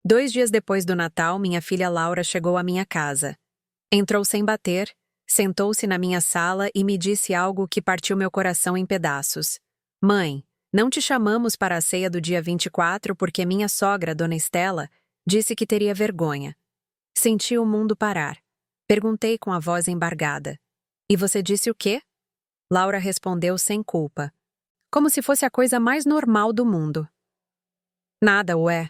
2 dias depois do Natal, minha filha Laura chegou à minha casa. Entrou sem bater, sentou-se na minha sala e me disse algo que partiu meu coração em pedaços. Mãe, não te chamamos para a ceia do dia 24 porque minha sogra, Dona Estela, disse que teria vergonha. Senti o mundo parar. Perguntei com a voz embargada. E você disse o quê? Laura respondeu sem culpa. Como se fosse a coisa mais normal do mundo. Nada, ué.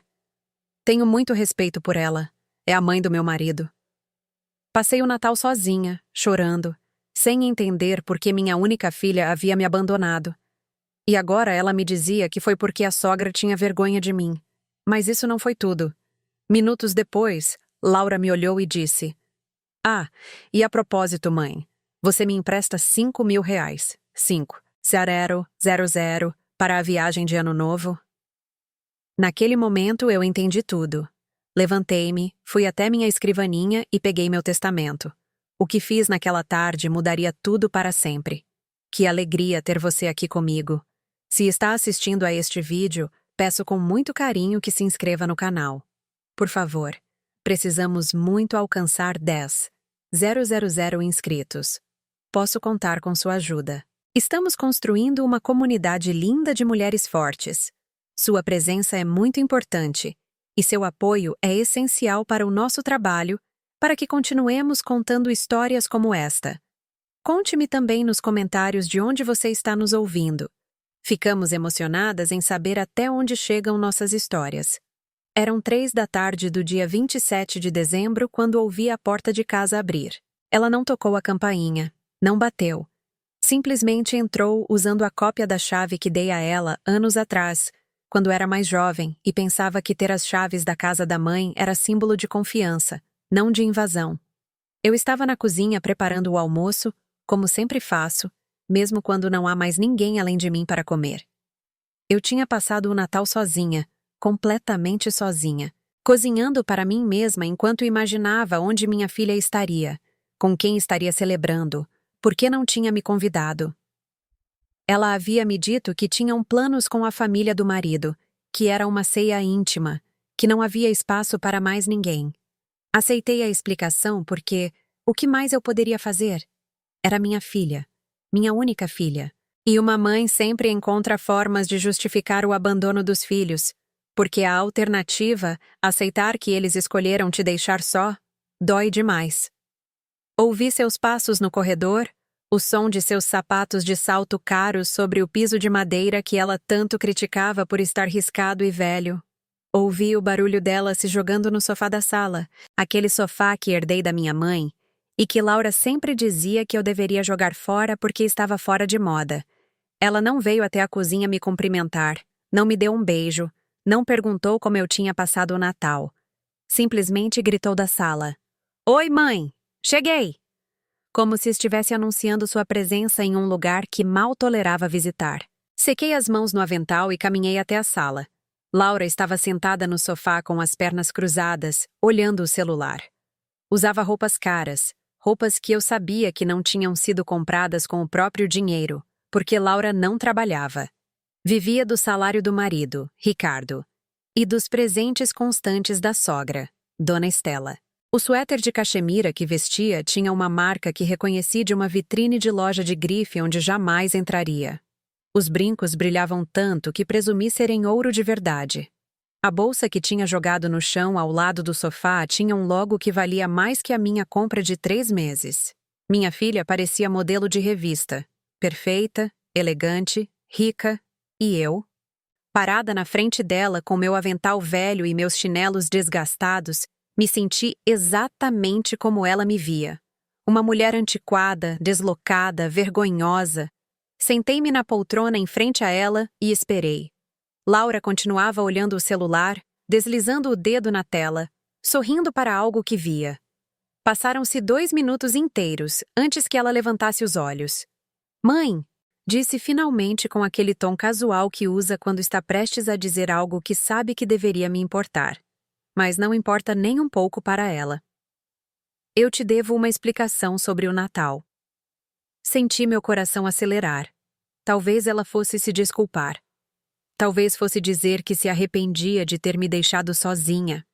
Tenho muito respeito por ela. É a mãe do meu marido. Passei o Natal sozinha, chorando, sem entender por que minha única filha havia me abandonado. E agora ela me dizia que foi porque a sogra tinha vergonha de mim. Mas isso não foi tudo. Minutos depois, Laura me olhou e disse: Ah, e a propósito, mãe, você me empresta R$ 5.000. 500 para a viagem de Ano Novo? Naquele momento eu entendi tudo. Levantei-me, fui até minha escrivaninha e peguei meu testamento. O que fiz naquela tarde mudaria tudo para sempre. Que alegria ter você aqui comigo. Se está assistindo a este vídeo, peço com muito carinho que se inscreva no canal. Por favor, precisamos muito alcançar 10.000 inscritos. Posso contar com sua ajuda. Estamos construindo uma comunidade linda de mulheres fortes. Sua presença é muito importante e seu apoio é essencial para o nosso trabalho, para que continuemos contando histórias como esta. Conte-me também nos comentários de onde você está nos ouvindo. Ficamos emocionadas em saber até onde chegam nossas histórias. Eram 3 da tarde do dia 27 de dezembro quando ouvi a porta de casa abrir. Ela não tocou a campainha, não bateu. Simplesmente entrou usando a cópia da chave que dei a ela anos atrás, quando era mais jovem e pensava que ter as chaves da casa da mãe era símbolo de confiança, não de invasão. Eu estava na cozinha preparando o almoço, como sempre faço, mesmo quando não há mais ninguém além de mim para comer. Eu tinha passado o Natal sozinha, completamente sozinha, cozinhando para mim mesma enquanto imaginava onde minha filha estaria, com quem estaria celebrando, por que não tinha me convidado. Ela havia me dito que tinham planos com a família do marido, que era uma ceia íntima, que não havia espaço para mais ninguém. Aceitei a explicação porque o que mais eu poderia fazer? Era minha filha, minha única filha. E uma mãe sempre encontra formas de justificar o abandono dos filhos, porque a alternativa, aceitar que eles escolheram te deixar só, dói demais. Ouvi seus passos no corredor, o som de seus sapatos de salto caros sobre o piso de madeira que ela tanto criticava por estar riscado e velho. Ouvi o barulho dela se jogando no sofá da sala, aquele sofá que herdei da minha mãe, e que Laura sempre dizia que eu deveria jogar fora porque estava fora de moda. Ela não veio até a cozinha me cumprimentar, não me deu um beijo, não perguntou como eu tinha passado o Natal. Simplesmente gritou da sala: Oi, mãe! Cheguei! Como se estivesse anunciando sua presença em um lugar que mal tolerava visitar. Sequei as mãos no avental e caminhei até a sala. Laura estava sentada no sofá com as pernas cruzadas, olhando o celular. Usava roupas caras, roupas que eu sabia que não tinham sido compradas com o próprio dinheiro, porque Laura não trabalhava. Vivia do salário do marido, Ricardo, e dos presentes constantes da sogra, Dona Estela. O suéter de cachemira que vestia tinha uma marca que reconheci de uma vitrine de loja de grife onde jamais entraria. Os brincos brilhavam tanto que presumi serem ouro de verdade. A bolsa que tinha jogado no chão ao lado do sofá tinha um logo que valia mais que a minha compra de 3 meses. Minha filha parecia modelo de revista. Perfeita, elegante, rica, e eu? Parada na frente dela com meu avental velho e meus chinelos desgastados, me senti exatamente como ela me via. Uma mulher antiquada, deslocada, vergonhosa. Sentei-me na poltrona em frente a ela e esperei. Laura continuava olhando o celular, deslizando o dedo na tela, sorrindo para algo que via. Passaram-se 2 minutos inteiros antes que ela levantasse os olhos. Mãe! Disse finalmente com aquele tom casual que usa quando está prestes a dizer algo que sabe que deveria me importar. Mas não importa nem um pouco para ela. Eu te devo uma explicação sobre o Natal. Senti meu coração acelerar. Talvez ela fosse se desculpar. Talvez fosse dizer que se arrependia de ter me deixado sozinha,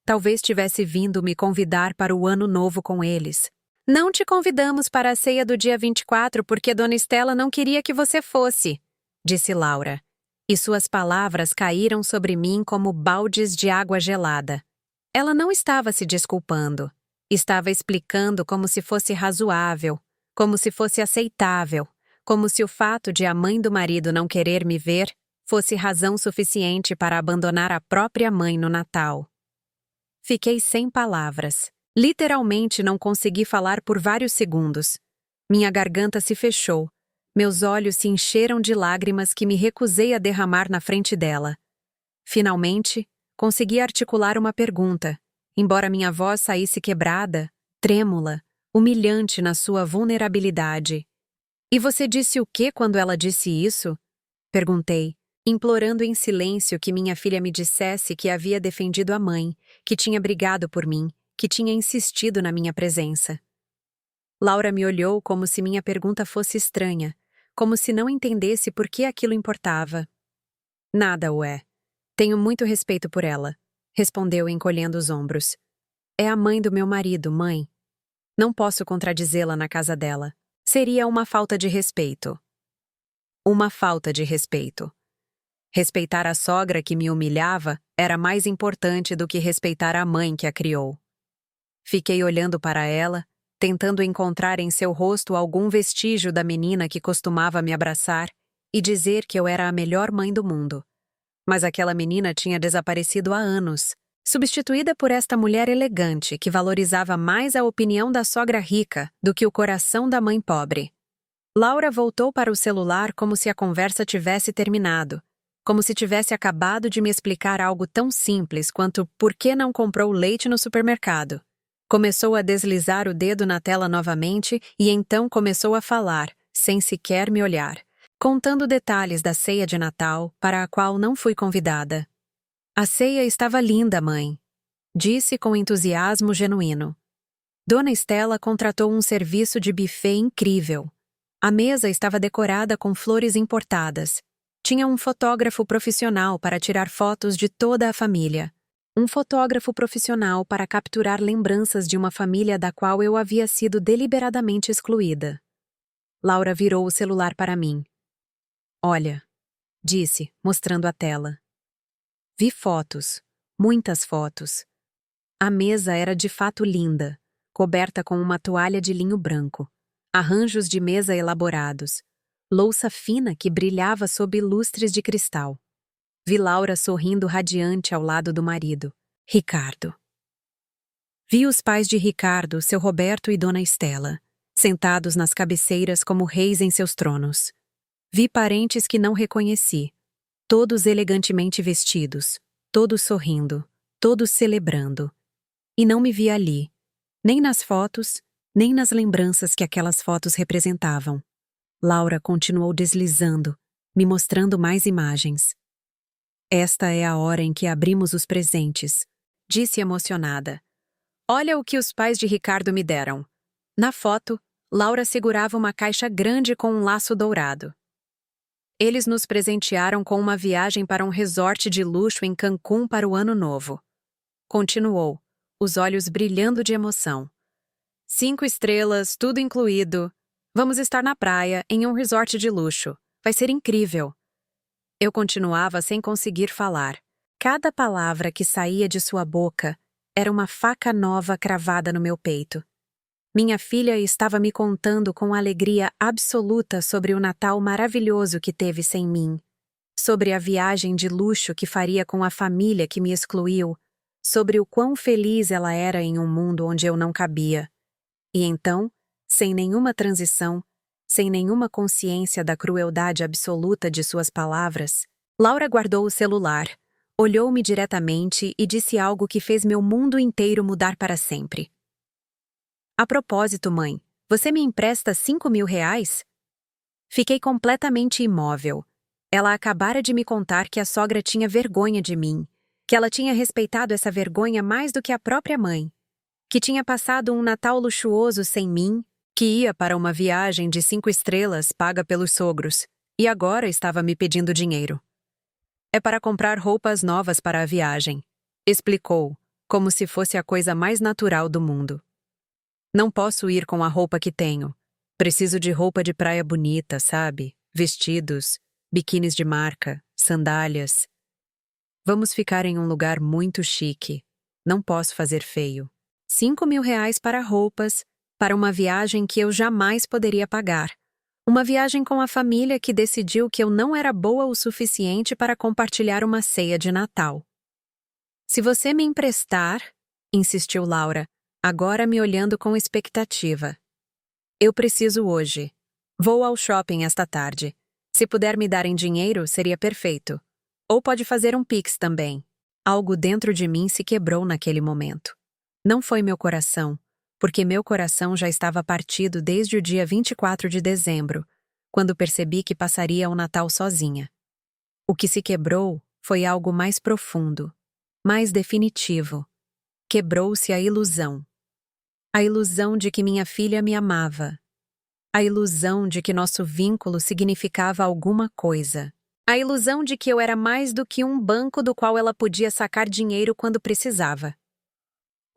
Talvez tivesse vindo me convidar para o ano novo com eles. Não te convidamos para a ceia do dia 24 porque Dona Estela não queria que você fosse, disse Laura. E suas palavras caíram sobre mim como baldes de água gelada. Ela não estava se desculpando. Estava explicando como se fosse razoável, como se fosse aceitável, como se o fato de a mãe do marido não querer me ver fosse razão suficiente para abandonar a própria mãe no Natal. Fiquei sem palavras. Literalmente não consegui falar por vários segundos. Minha garganta se fechou. Meus olhos se encheram de lágrimas que me recusei a derramar na frente dela. Finalmente, consegui articular uma pergunta, embora minha voz saísse quebrada, trêmula, humilhante na sua vulnerabilidade. E você disse o quê quando ela disse isso? Perguntei, implorando em silêncio que minha filha me dissesse que havia defendido a mãe, que tinha brigado por mim, que tinha insistido na minha presença. Laura me olhou como se minha pergunta fosse estranha, como se não entendesse por que aquilo importava. Nada, Ué. Tenho muito respeito por ela, respondeu encolhendo os ombros. É a mãe do meu marido, mãe. Não posso contradizê-la na casa dela. Seria uma falta de respeito. Uma falta de respeito. Respeitar a sogra que me humilhava era mais importante do que respeitar a mãe que a criou. Fiquei olhando para ela, tentando encontrar em seu rosto algum vestígio da menina que costumava me abraçar e dizer que eu era a melhor mãe do mundo. Mas aquela menina tinha desaparecido há anos, substituída por esta mulher elegante que valorizava mais a opinião da sogra rica do que o coração da mãe pobre. Laura voltou para o celular como se a conversa tivesse terminado, como se tivesse acabado de me explicar algo tão simples quanto por que não comprou leite no supermercado. Começou a deslizar o dedo na tela novamente e então começou a falar, sem sequer me olhar, contando detalhes da ceia de Natal para a qual não fui convidada. A ceia estava linda, mãe, disse com entusiasmo genuíno. Dona Estela contratou um serviço de buffet incrível. A mesa estava decorada com flores importadas. Tinha um fotógrafo profissional para tirar fotos de toda a família. Um fotógrafo profissional para capturar lembranças de uma família da qual eu havia sido deliberadamente excluída. Laura virou o celular para mim. Olha, disse, mostrando a tela. Vi fotos, muitas fotos. A mesa era de fato linda, coberta com uma toalha de linho branco, arranjos de mesa elaborados, louça fina que brilhava sob lustres de cristal. Vi Laura sorrindo radiante ao lado do marido, Ricardo. Vi os pais de Ricardo, seu Roberto e Dona Estela, sentados nas cabeceiras como reis em seus tronos. Vi parentes que não reconheci, todos elegantemente vestidos, todos sorrindo, todos celebrando. E não me vi ali, nem nas fotos, nem nas lembranças que aquelas fotos representavam. Laura continuou deslizando, me mostrando mais imagens. Esta é a hora em que abrimos os presentes, disse emocionada. Olha o que os pais de Ricardo me deram. Na foto, Laura segurava uma caixa grande com um laço dourado. Eles nos presentearam com uma viagem para um resort de luxo em Cancún para o Ano Novo. Continuou, os olhos brilhando de emoção. 5 estrelas, tudo incluído. Vamos estar na praia, em um resort de luxo. Vai ser incrível. Eu continuava sem conseguir falar. Cada palavra que saía de sua boca era uma faca nova cravada no meu peito. Minha filha estava me contando com alegria absoluta sobre o Natal maravilhoso que teve sem mim, sobre a viagem de luxo que faria com a família que me excluiu, sobre o quão feliz ela era em um mundo onde eu não cabia. E então, sem nenhuma transição, sem nenhuma consciência da crueldade absoluta de suas palavras, Laura guardou o celular, olhou-me diretamente e disse algo que fez meu mundo inteiro mudar para sempre. A propósito, mãe, você me empresta 5.000 reais? Fiquei completamente imóvel. Ela acabara de me contar que a sogra tinha vergonha de mim, que ela tinha respeitado essa vergonha mais do que a própria mãe, que tinha passado um Natal luxuoso sem mim, que ia para uma viagem de 5 estrelas paga pelos sogros, e agora estava me pedindo dinheiro. É para comprar roupas novas para a viagem, explicou, como se fosse a coisa mais natural do mundo. Não posso ir com a roupa que tenho. Preciso de roupa de praia bonita, sabe? Vestidos, biquínis de marca, sandálias. Vamos ficar em um lugar muito chique. Não posso fazer feio. 5.000 reais para roupas, para uma viagem que eu jamais poderia pagar. Uma viagem com a família que decidiu que eu não era boa o suficiente para compartilhar uma ceia de Natal. Se você me emprestar, insistiu Laura, agora me olhando com expectativa. Eu preciso hoje. Vou ao shopping esta tarde. Se puder me dar em dinheiro, seria perfeito. Ou pode fazer um Pix também. Algo dentro de mim se quebrou naquele momento. Não foi meu coração, porque meu coração já estava partido desde o dia 24 de dezembro, quando percebi que passaria o Natal sozinha. O que se quebrou foi algo mais profundo, mais definitivo. Quebrou-se a ilusão. A ilusão de que minha filha me amava. A ilusão de que nosso vínculo significava alguma coisa. A ilusão de que eu era mais do que um banco do qual ela podia sacar dinheiro quando precisava.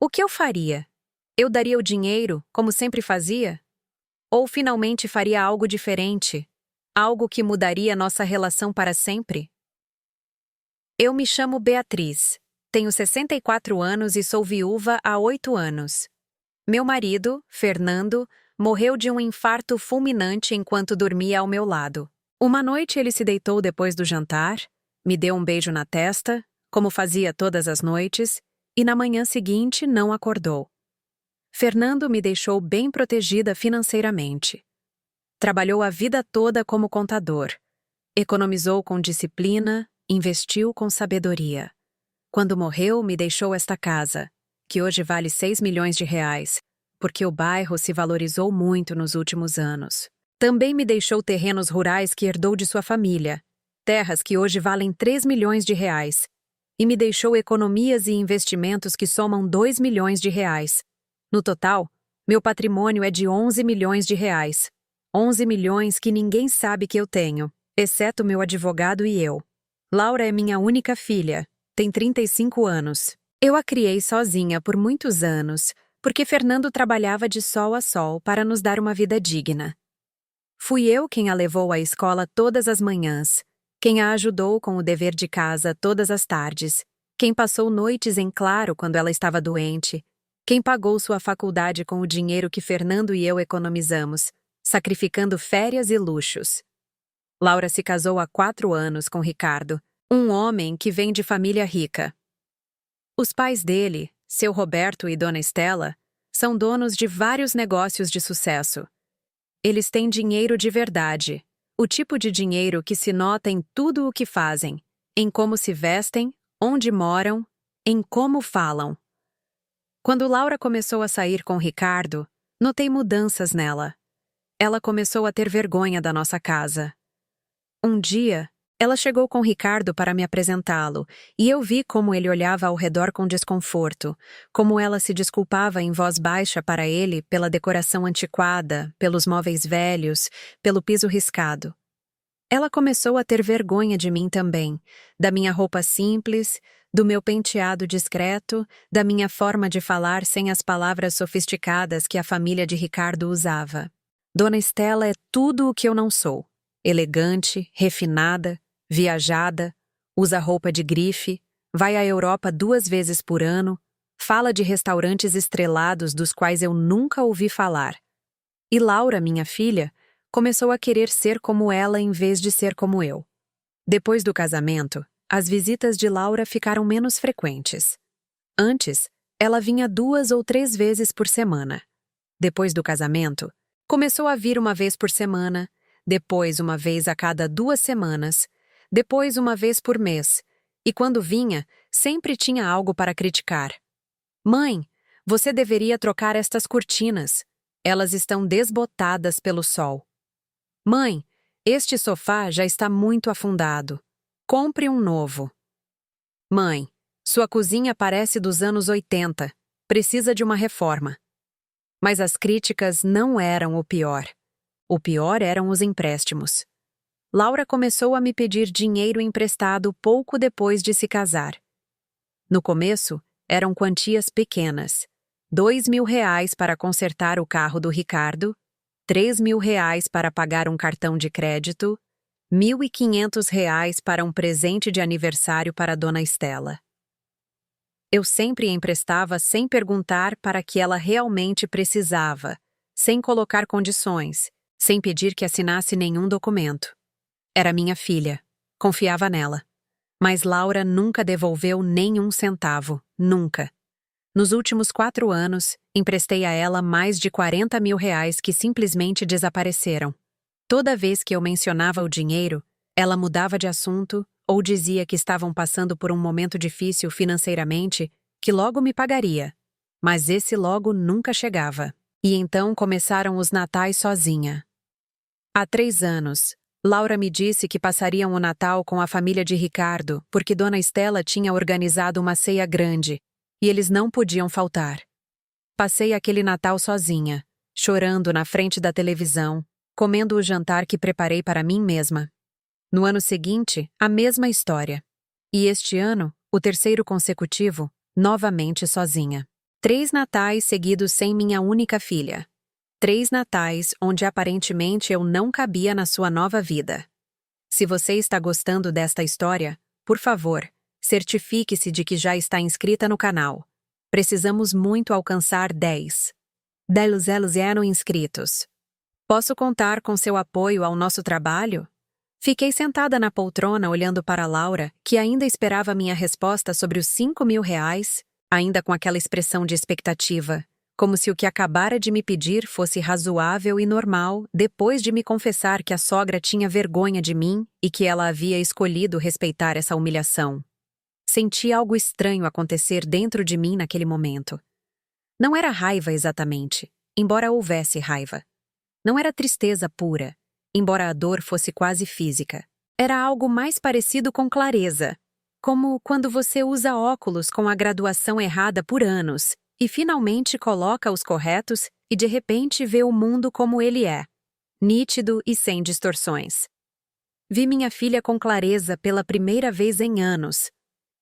O que eu faria? Eu daria o dinheiro, como sempre fazia? Ou finalmente faria algo diferente? Algo que mudaria nossa relação para sempre? Eu me chamo Beatriz. Tenho 64 anos e sou viúva há 8 anos. Meu marido, Fernando, morreu de um infarto fulminante enquanto dormia ao meu lado. Uma noite ele se deitou depois do jantar, me deu um beijo na testa, como fazia todas as noites, e na manhã seguinte não acordou. Fernando me deixou bem protegida financeiramente. Trabalhou a vida toda como contador. Economizou com disciplina, investiu com sabedoria. Quando morreu, me deixou esta casa, que hoje vale 6 milhões de reais, porque o bairro se valorizou muito nos últimos anos. Também me deixou terrenos rurais que herdou de sua família, terras que hoje valem 3 milhões de reais, e me deixou economias e investimentos que somam 2 milhões de reais. No total, meu patrimônio é de 11 milhões de reais. 11 milhões que ninguém sabe que eu tenho, exceto meu advogado e eu. Laura é minha única filha, tem 35 anos. Eu a criei sozinha por muitos anos, porque Fernando trabalhava de sol a sol para nos dar uma vida digna. Fui eu quem a levou à escola todas as manhãs, quem a ajudou com o dever de casa todas as tardes, quem passou noites em claro quando ela estava doente, quem pagou sua faculdade com o dinheiro que Fernando e eu economizamos, sacrificando férias e luxos. Laura se casou há 4 anos com Ricardo, um homem que vem de família rica. Os pais dele, seu Roberto e Dona Estela, são donos de vários negócios de sucesso. Eles têm dinheiro de verdade, o tipo de dinheiro que se nota em tudo o que fazem, em como se vestem, onde moram, em como falam. Quando Laura começou a sair com Ricardo, notei mudanças nela. Ela começou a ter vergonha da nossa casa. Um dia, ela chegou com Ricardo para me apresentá-lo, e eu vi como ele olhava ao redor com desconforto, como ela se desculpava em voz baixa para ele pela decoração antiquada, pelos móveis velhos, pelo piso riscado. Ela começou a ter vergonha de mim também, da minha roupa simples, do meu penteado discreto, da minha forma de falar sem as palavras sofisticadas que a família de Ricardo usava. Dona Estela é tudo o que eu não sou. Elegante, refinada, viajada, usa roupa de grife, vai à Europa 2 vezes por ano, fala de restaurantes estrelados dos quais eu nunca ouvi falar. E Laura, minha filha, começou a querer ser como ela em vez de ser como eu. Depois do casamento, as visitas de Laura ficaram menos frequentes. Antes, ela vinha 2 ou 3 vezes por semana. Depois do casamento, começou a vir 1 vez por semana, depois 1 vez a cada 2 semanas, depois 1 vez por mês, e quando vinha, sempre tinha algo para criticar. Mãe, você deveria trocar estas cortinas. Elas estão desbotadas pelo sol. Mãe, este sofá já está muito afundado. Compre um novo. Mãe, sua cozinha parece dos anos 80. Precisa de uma reforma. Mas as críticas não eram o pior. O pior eram os empréstimos. Laura começou a me pedir dinheiro emprestado pouco depois de se casar. No começo, eram quantias pequenas. R$ 2.000 para consertar o carro do Ricardo, R$ 3.000 para pagar um cartão de crédito, R$ 1.500 para um presente de aniversário para Dona Estela. Eu sempre emprestava sem perguntar para que ela realmente precisava, sem colocar condições, sem pedir que assinasse nenhum documento. Era minha filha. Confiava nela. Mas Laura nunca devolveu nem um centavo. Nunca. Nos últimos 4 anos, emprestei a ela mais de R$ 40.000 que simplesmente desapareceram. Toda vez que eu mencionava o dinheiro, ela mudava de assunto ou dizia que estavam passando por um momento difícil financeiramente, que logo me pagaria. Mas esse logo nunca chegava. E então começaram os natais sozinha. Há 3 anos, Laura me disse que passariam o Natal com a família de Ricardo, porque Dona Estela tinha organizado uma ceia grande, e eles não podiam faltar. Passei aquele Natal sozinha, chorando na frente da televisão, comendo o jantar que preparei para mim mesma. No ano seguinte, a mesma história. E este ano, o 3º consecutivo, novamente sozinha. 3 natais seguidos sem minha única filha. 3 natais onde aparentemente eu não cabia na sua nova vida. Se você está gostando desta história, por favor, certifique-se de que já está inscrita no canal. Precisamos muito alcançar 10 inscritos. Posso contar com seu apoio ao nosso trabalho? Fiquei sentada na poltrona olhando para Laura, que ainda esperava minha resposta sobre os R$ 5.000, ainda com aquela expressão de expectativa, como se o que acabara de me pedir fosse razoável e normal depois de me confessar que a sogra tinha vergonha de mim e que ela havia escolhido respeitar essa humilhação. Senti algo estranho acontecer dentro de mim naquele momento. Não era raiva exatamente, embora houvesse raiva. Não era tristeza pura, embora a dor fosse quase física. Era algo mais parecido com clareza, como quando você usa óculos com a graduação errada por anos e finalmente coloca os corretos e de repente vê o mundo como ele é, nítido e sem distorções. Vi minha filha com clareza pela primeira vez em anos.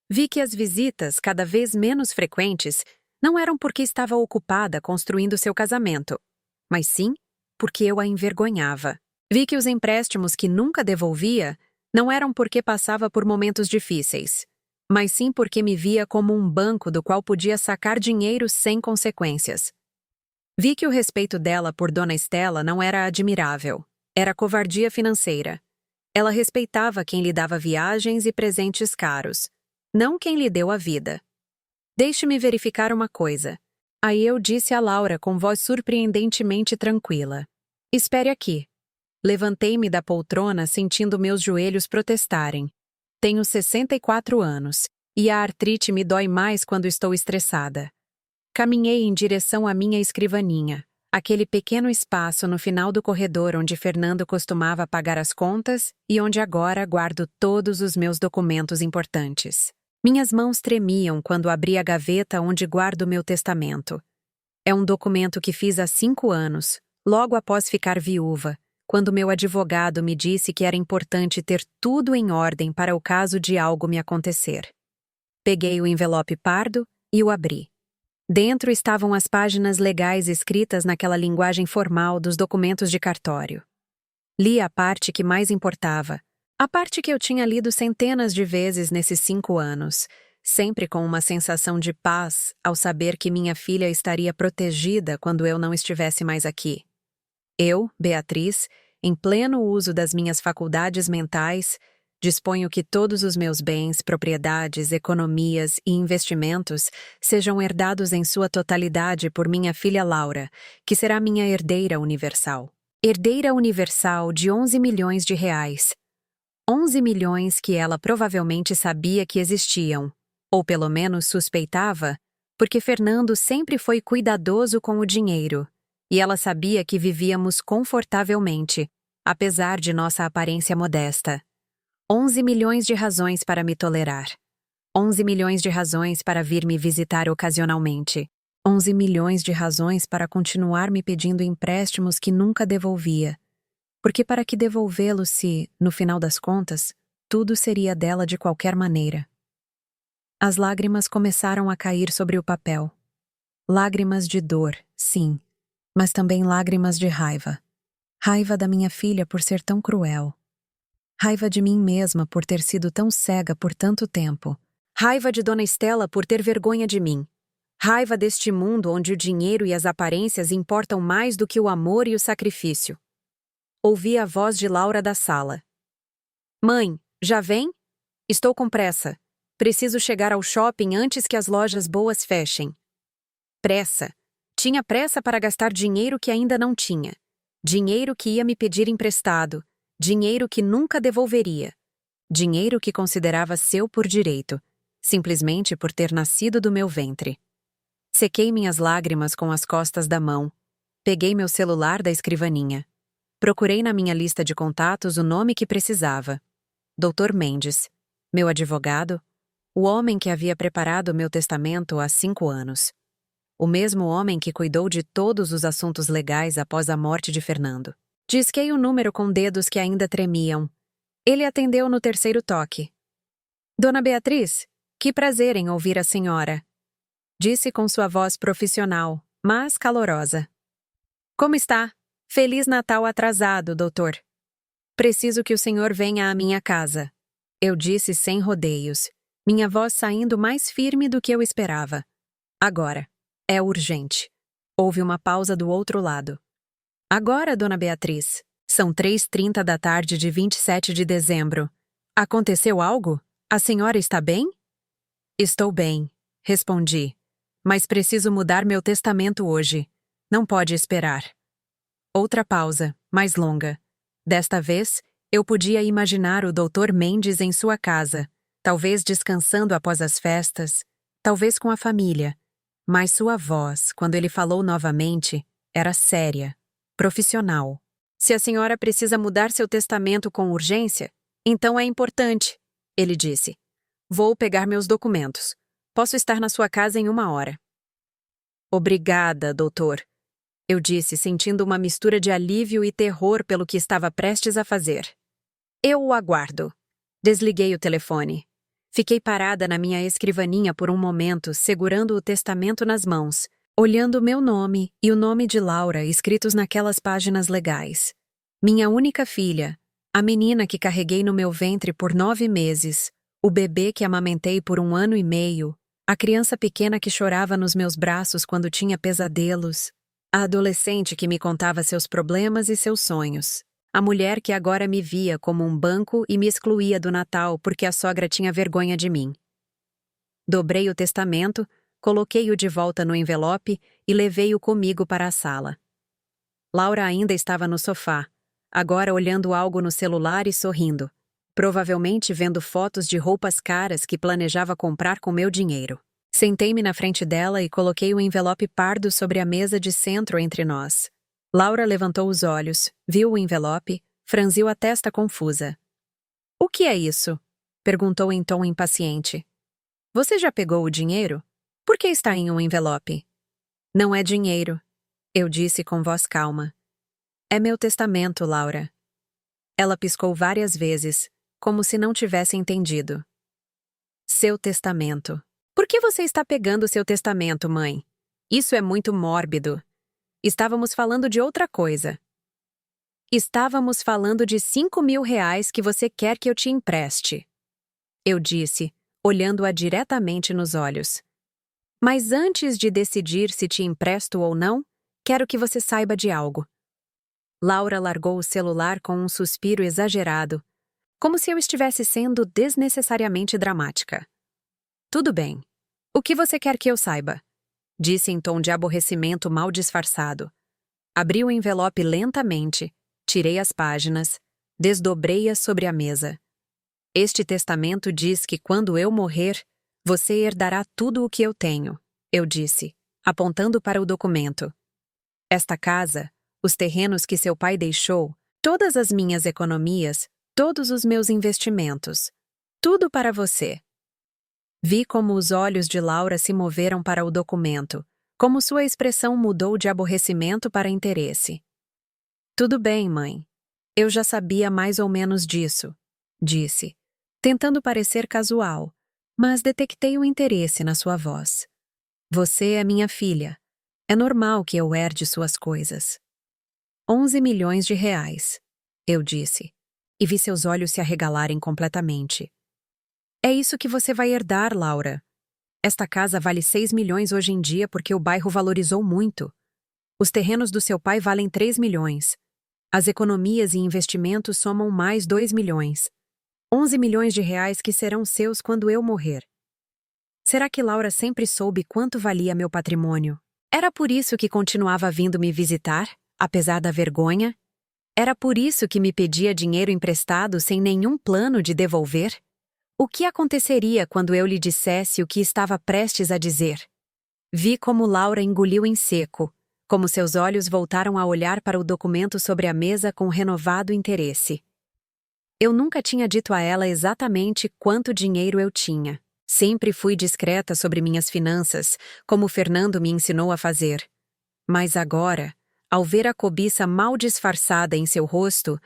Vi que as visitas, cada vez menos frequentes, não eram porque estava ocupada construindo seu casamento, mas sim porque eu a envergonhava. Vi que os empréstimos que nunca devolvia não eram porque passava por momentos difíceis, mas sim porque me via como um banco do qual podia sacar dinheiro sem consequências. Vi que o respeito dela por Dona Estela não era admirável, era covardia financeira. Ela respeitava quem lhe dava viagens e presentes caros, não quem lhe deu a vida. Deixe-me verificar uma coisa. Aí eu disse a Laura com voz surpreendentemente tranquila. Espere aqui. Levantei-me da poltrona sentindo meus joelhos protestarem. Tenho 64 anos, e a artrite me dói mais quando estou estressada. Caminhei em direção à minha escrivaninha, aquele pequeno espaço no final do corredor onde Fernando costumava pagar as contas e onde agora guardo todos os meus documentos importantes. Minhas mãos tremiam quando abri a gaveta onde guardo meu testamento. É um documento que fiz há 5 anos, logo após ficar viúva, quando meu advogado me disse que era importante ter tudo em ordem para o caso de algo me acontecer. Peguei o envelope pardo e o abri. Dentro estavam as páginas legais escritas naquela linguagem formal dos documentos de cartório. Li a parte que mais importava, a parte que eu tinha lido centenas de vezes nesses 5 anos, sempre com uma sensação de paz ao saber que minha filha estaria protegida quando eu não estivesse mais aqui. Eu, Beatriz, em pleno uso das minhas faculdades mentais, disponho que todos os meus bens, propriedades, economias e investimentos sejam herdados em sua totalidade por minha filha Laura, que será minha herdeira universal. Herdeira universal de R$ 11 milhões. 11 milhões que ela provavelmente sabia que existiam, ou pelo menos suspeitava, porque Fernando sempre foi cuidadoso com o dinheiro, e ela sabia que vivíamos confortavelmente, apesar de nossa aparência modesta. 11 milhões de razões para me tolerar. 11 milhões de razões para vir me visitar ocasionalmente. 11 milhões de razões para continuar me pedindo empréstimos que nunca devolvia. Porque para que devolvê-los se, no final das contas, tudo seria dela de qualquer maneira? As lágrimas começaram a cair sobre o papel. Lágrimas de dor, sim, mas também lágrimas de raiva. Raiva da minha filha por ser tão cruel. Raiva de mim mesma por ter sido tão cega por tanto tempo. Raiva de Dona Estela por ter vergonha de mim. Raiva deste mundo onde o dinheiro e as aparências importam mais do que o amor e o sacrifício. Ouvi a voz de Laura da sala. Mãe, já vem? Estou com pressa. Preciso chegar ao shopping antes que as lojas boas fechem. Pressa. Tinha pressa para gastar dinheiro que ainda não tinha. Dinheiro que ia me pedir emprestado. Dinheiro que nunca devolveria. Dinheiro que considerava seu por direito, simplesmente por ter nascido do meu ventre. Sequei minhas lágrimas com as costas da mão. Peguei meu celular da escrivaninha. Procurei na minha lista de contatos o nome que precisava. Dr. Mendes, meu advogado, o homem que havia preparado meu testamento há 5 anos. O mesmo homem que cuidou de todos os assuntos legais após a morte de Fernando. Disquei o número com dedos que ainda tremiam. Ele atendeu no 3º toque. Dona Beatriz, que prazer em ouvir a senhora. Disse com sua voz profissional, mas calorosa. Como está? Feliz Natal atrasado, doutor. Preciso que o senhor venha à minha casa. Eu disse sem rodeios, minha voz saindo mais firme do que eu esperava. Agora. É urgente. Houve uma pausa do outro lado. Agora, Dona Beatriz. São 3h30 da tarde de 27 de dezembro. Aconteceu algo? A senhora está bem? Estou bem, respondi. Mas preciso mudar meu testamento hoje. Não pode esperar. Outra pausa, mais longa. Desta vez, eu podia imaginar o Dr. Mendes em sua casa, talvez descansando após as festas, talvez com a família. Mas sua voz, quando ele falou novamente, era séria, profissional. Se a senhora precisa mudar seu testamento com urgência, então é importante, ele disse. Vou pegar meus documentos. Posso estar na sua casa em 1 hora. Obrigada, doutor, eu disse, sentindo uma mistura de alívio e terror pelo que estava prestes a fazer. Eu o aguardo. Desliguei o telefone. Fiquei parada na minha escrivaninha por um momento, segurando o testamento nas mãos, olhando o meu nome e o nome de Laura escritos naquelas páginas legais. Minha única filha, a menina que carreguei no meu ventre por 9 meses, o bebê que amamentei por 1 ano e meio, a criança pequena que chorava nos meus braços quando tinha pesadelos, a adolescente que me contava seus problemas e seus sonhos. A mulher que agora me via como um banco e me excluía do Natal porque a sogra tinha vergonha de mim. Dobrei o testamento, coloquei-o de volta no envelope e levei-o comigo para a sala. Laura ainda estava no sofá, agora olhando algo no celular e sorrindo, provavelmente vendo fotos de roupas caras que planejava comprar com meu dinheiro. Sentei-me na frente dela e coloquei o envelope pardo sobre a mesa de centro entre nós. Laura levantou os olhos, viu o envelope, franziu a testa confusa. — O que é isso? Perguntou em tom impaciente. — Você já pegou o dinheiro? Por que está em um envelope? — Não é dinheiro, eu disse com voz calma. — É meu testamento, Laura. Ela piscou várias vezes, como se não tivesse entendido. — Seu testamento. Por que você está pegando seu testamento, mãe? Isso é muito mórbido. Estávamos falando de outra coisa. Estávamos falando de R$ 5.000 que você quer que eu te empreste. Eu disse, olhando-a diretamente nos olhos. Mas antes de decidir se te empresto ou não, quero que você saiba de algo. Laura largou o celular com um suspiro exagerado, como se eu estivesse sendo desnecessariamente dramática. Tudo bem. O que você quer que eu saiba? Disse em tom de aborrecimento mal disfarçado. Abri o envelope lentamente, tirei as páginas, desdobrei-as sobre a mesa. Este testamento diz que quando eu morrer, você herdará tudo o que eu tenho, eu disse, apontando para o documento. Esta casa, os terrenos que seu pai deixou, todas as minhas economias, todos os meus investimentos, tudo para você. Vi como os olhos de Laura se moveram para o documento, como sua expressão mudou de aborrecimento para interesse. Tudo bem, mãe. Eu já sabia mais ou menos disso, disse, tentando parecer casual, Mas detectei o interesse na sua voz. Você é minha filha. É normal que eu herde suas coisas. 11 milhões de reais, eu disse, e vi seus olhos se arregalarem completamente. É isso que você vai herdar, Laura. Esta casa vale 6 milhões hoje em dia porque o bairro valorizou muito. Os terrenos do seu pai valem 3 milhões. As economias e investimentos somam mais 2 milhões. 11 milhões de reais que serão seus quando eu morrer. Será que Laura sempre soube quanto valia meu patrimônio? Era por isso que continuava vindo me visitar, apesar da vergonha? Era por isso que me pedia dinheiro emprestado sem nenhum plano de devolver? O que aconteceria quando eu lhe dissesse o que estava prestes a dizer? Vi como Laura engoliu em seco, como seus olhos voltaram a olhar para o documento sobre a mesa com renovado interesse. Eu nunca tinha dito a ela exatamente quanto dinheiro eu tinha. Sempre fui discreta sobre minhas finanças, como Fernando me ensinou a fazer. Mas agora, ao ver a cobiça mal disfarçada em seu rosto,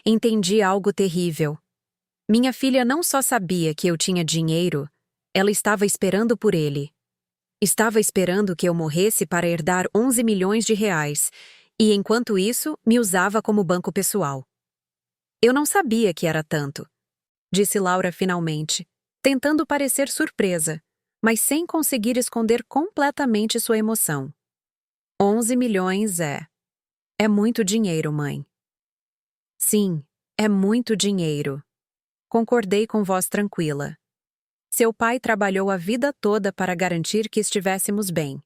entendi algo terrível. Minha filha não só sabia que eu tinha dinheiro, ela estava esperando por ele. Estava esperando que eu morresse para herdar 11 milhões de reais, e enquanto isso, me usava como banco pessoal. Eu não sabia que era tanto, disse Laura finalmente, tentando parecer surpresa, mas sem conseguir esconder completamente sua emoção. 11 milhões é muito dinheiro, mãe. Sim, é muito dinheiro. Concordei com voz tranquila. Seu pai trabalhou a vida toda para garantir que estivéssemos bem.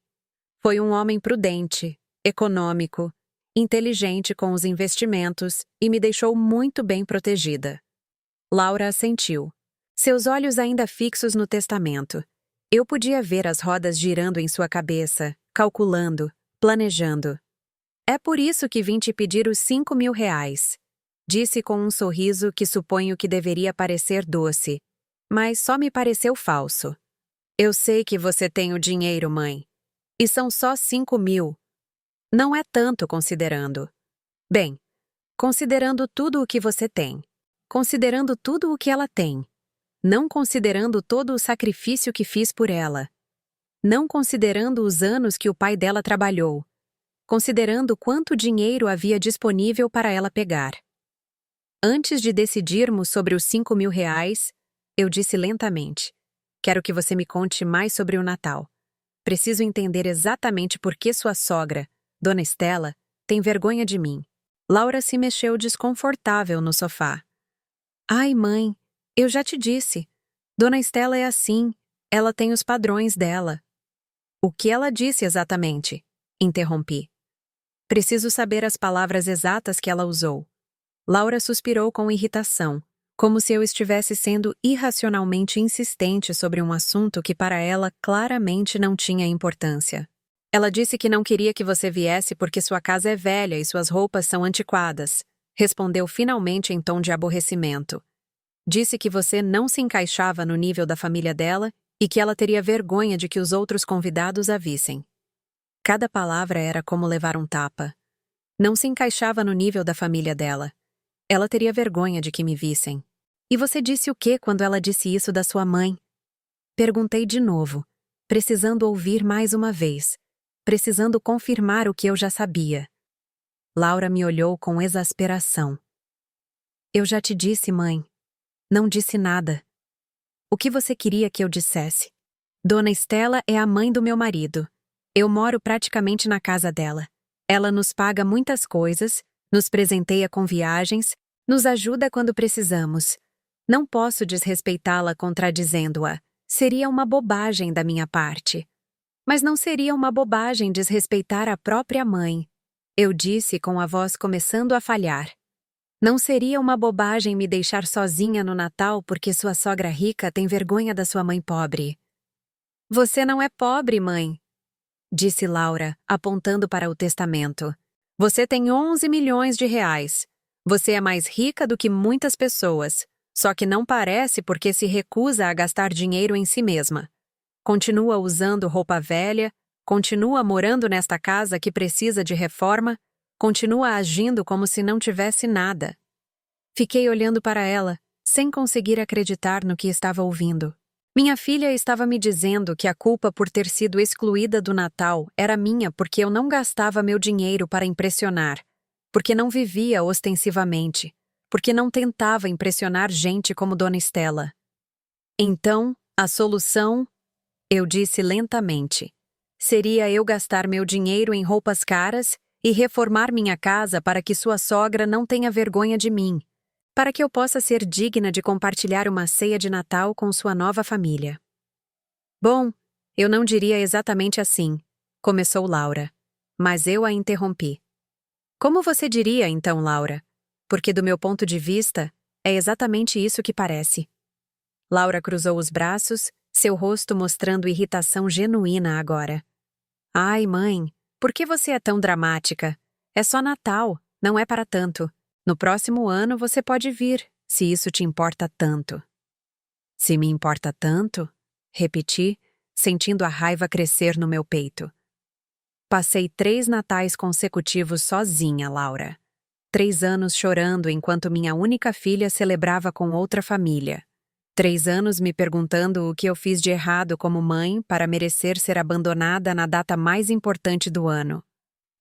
Foi um homem prudente, econômico, inteligente com os investimentos e me deixou muito bem protegida. Laura assentiu, seus olhos ainda fixos no testamento. Eu podia ver as rodas girando em sua cabeça, calculando, planejando. É por isso que vim te pedir os 5 mil reais, disse com um sorriso que suponho que deveria parecer doce, mas só me pareceu falso. Eu sei que você tem o dinheiro, mãe. E são só 5 mil. Não é tanto considerando. Bem, considerando tudo o que você tem. Considerando tudo o que ela tem. Não considerando todo o sacrifício que fiz por ela. Não considerando os anos que o pai dela trabalhou. Considerando quanto dinheiro havia disponível para ela pegar. Antes de decidirmos sobre os 5 mil reais, eu disse lentamente: quero que você me conte mais sobre o Natal. Preciso entender exatamente por que sua sogra, Dona Estela, tem vergonha de mim. Laura se mexeu desconfortável no sofá. Ai, mãe, eu já te disse. Dona Estela é assim, ela tem os padrões dela. O que ela disse exatamente? Interrompi. Preciso saber as palavras exatas que ela usou. Laura suspirou com irritação, como se eu estivesse sendo irracionalmente insistente sobre um assunto que para ela claramente não tinha importância. Ela disse que não queria que você viesse porque sua casa é velha e suas roupas são antiquadas, respondeu finalmente em tom de aborrecimento. Disse que você não se encaixava no nível da família dela e que ela teria vergonha de que os outros convidados a vissem. Cada palavra era como levar um tapa. Não se encaixava no nível da família dela. Ela teria vergonha de que me vissem. E você disse o quê quando ela disse isso da sua mãe? Perguntei de novo, precisando ouvir mais uma vez, precisando confirmar o que eu já sabia. Laura me olhou com exasperação. Eu já te disse, mãe. Não disse nada. O que você queria que eu dissesse? Dona Estela é a mãe do meu marido. Eu moro praticamente na casa dela. Ela nos paga muitas coisas, nos presenteia com viagens, nos ajuda quando precisamos. Não posso desrespeitá-la contradizendo-a. Seria uma bobagem da minha parte. Mas não seria uma bobagem desrespeitar a própria mãe. Eu disse com a voz começando a falhar. Não seria uma bobagem me deixar sozinha no Natal porque sua sogra rica tem vergonha da sua mãe pobre. Você não é pobre, mãe, disse Laura, apontando para o testamento. Você tem 11 milhões de reais. Você é mais rica do que muitas pessoas, só que não parece porque se recusa a gastar dinheiro em si mesma. Continua usando roupa velha, continua morando nesta casa que precisa de reforma, continua agindo como se não tivesse nada. Fiquei olhando para ela, sem conseguir acreditar no que estava ouvindo. Minha filha estava me dizendo que a culpa por ter sido excluída do Natal era minha porque eu não gastava meu dinheiro para impressionar, porque não vivia ostensivamente, porque não tentava impressionar gente como Dona Estela. Então, a solução, eu disse lentamente, seria eu gastar meu dinheiro em roupas caras e reformar minha casa para que sua sogra não tenha vergonha de mim, para que eu possa ser digna de compartilhar uma ceia de Natal com sua nova família. Bom, eu não diria exatamente assim, começou Laura, mas eu a interrompi. Como você diria, então, Laura? Porque do meu ponto de vista, é exatamente isso que parece. Laura cruzou os braços, seu rosto mostrando irritação genuína agora. Ai, mãe, por que você é tão dramática? É só Natal, não é para tanto. No próximo ano você pode vir, se isso te importa tanto. Se me importa tanto? Repeti, sentindo a raiva crescer no meu peito. Passei 3 natais consecutivos sozinha, Laura. 3 anos chorando enquanto minha única filha celebrava com outra família. 3 anos me perguntando o que eu fiz de errado como mãe para merecer ser abandonada na data mais importante do ano.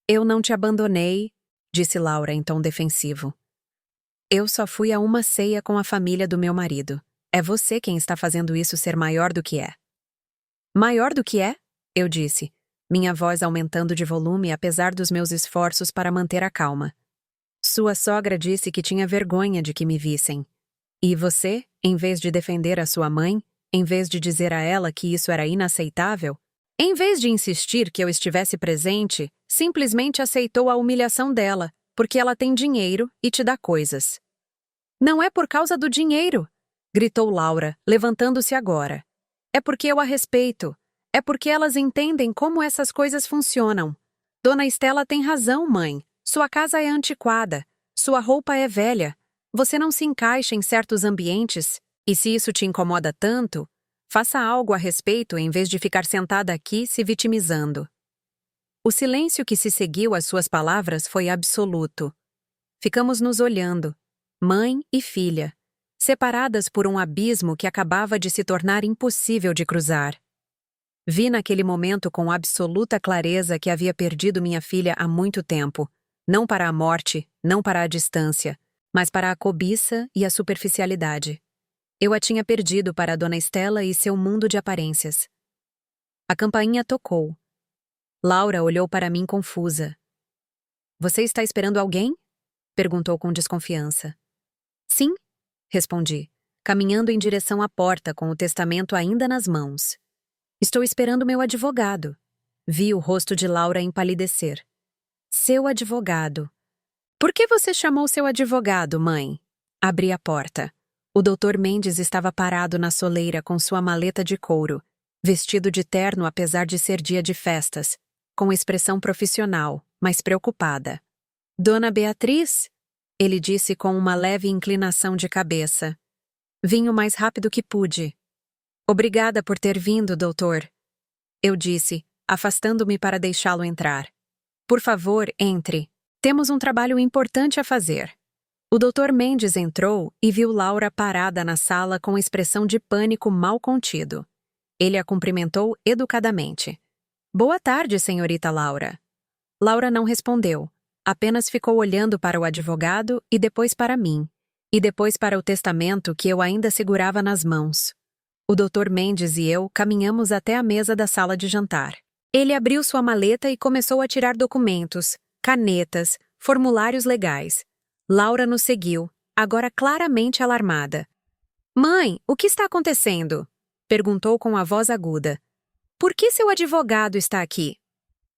Eu não te abandonei, disse Laura em tom defensivo. Eu só fui a uma ceia com a família do meu marido. É você quem está fazendo isso ser maior do que é. Maior do que é? Eu disse, minha voz aumentando de volume apesar dos meus esforços para manter a calma. Sua sogra disse que tinha vergonha de que me vissem. E você, em vez de defender a sua mãe, em vez de dizer a ela que isso era inaceitável, em vez de insistir que eu estivesse presente, simplesmente aceitou a humilhação dela, porque ela tem dinheiro e te dá coisas. Não é por causa do dinheiro, gritou Laura, levantando-se agora. É porque eu a respeito. É porque elas entendem como essas coisas funcionam. Dona Estela tem razão, mãe. Sua casa é antiquada. Sua roupa é velha. Você não se encaixa em certos ambientes. E se isso te incomoda tanto, faça algo a respeito em vez de ficar sentada aqui se vitimizando. O silêncio que se seguiu às suas palavras foi absoluto. Ficamos nos olhando, mãe e filha, separadas por um abismo que acabava de se tornar impossível de cruzar. Vi naquele momento com absoluta clareza que havia perdido minha filha há muito tempo, não para a morte, não para a distância, mas para a cobiça e a superficialidade. Eu a tinha perdido para a Dona Estela e seu mundo de aparências. A campainha tocou. Laura olhou para mim confusa. Você está esperando alguém? Perguntou com desconfiança. Sim, respondi, caminhando em direção à porta com o testamento ainda nas mãos. Estou esperando meu advogado. Vi o rosto de Laura empalidecer. Seu advogado. Por que você chamou seu advogado, mãe? Abri a porta. O Dr. Mendes estava parado na soleira com sua maleta de couro, vestido de terno apesar de ser dia de festas, com expressão profissional, mas preocupada. Dona Beatriz? Ele disse com uma leve inclinação de cabeça. Vim o mais rápido que pude. Obrigada por ter vindo, doutor. Eu disse, afastando-me para deixá-lo entrar. Por favor, entre. Temos um trabalho importante a fazer. O Dr. Mendes entrou e viu Laura parada na sala com expressão de pânico mal contido. Ele a cumprimentou educadamente. Boa tarde, senhorita Laura. Laura não respondeu, apenas ficou olhando para o advogado e depois para mim, e depois para o testamento que eu ainda segurava nas mãos. O Dr. Mendes e eu caminhamos até a mesa da sala de jantar. Ele abriu sua maleta e começou a tirar documentos, canetas, formulários legais. Laura nos seguiu, agora claramente alarmada. Mãe, o que está acontecendo? Perguntou com a voz aguda. Por que seu advogado está aqui?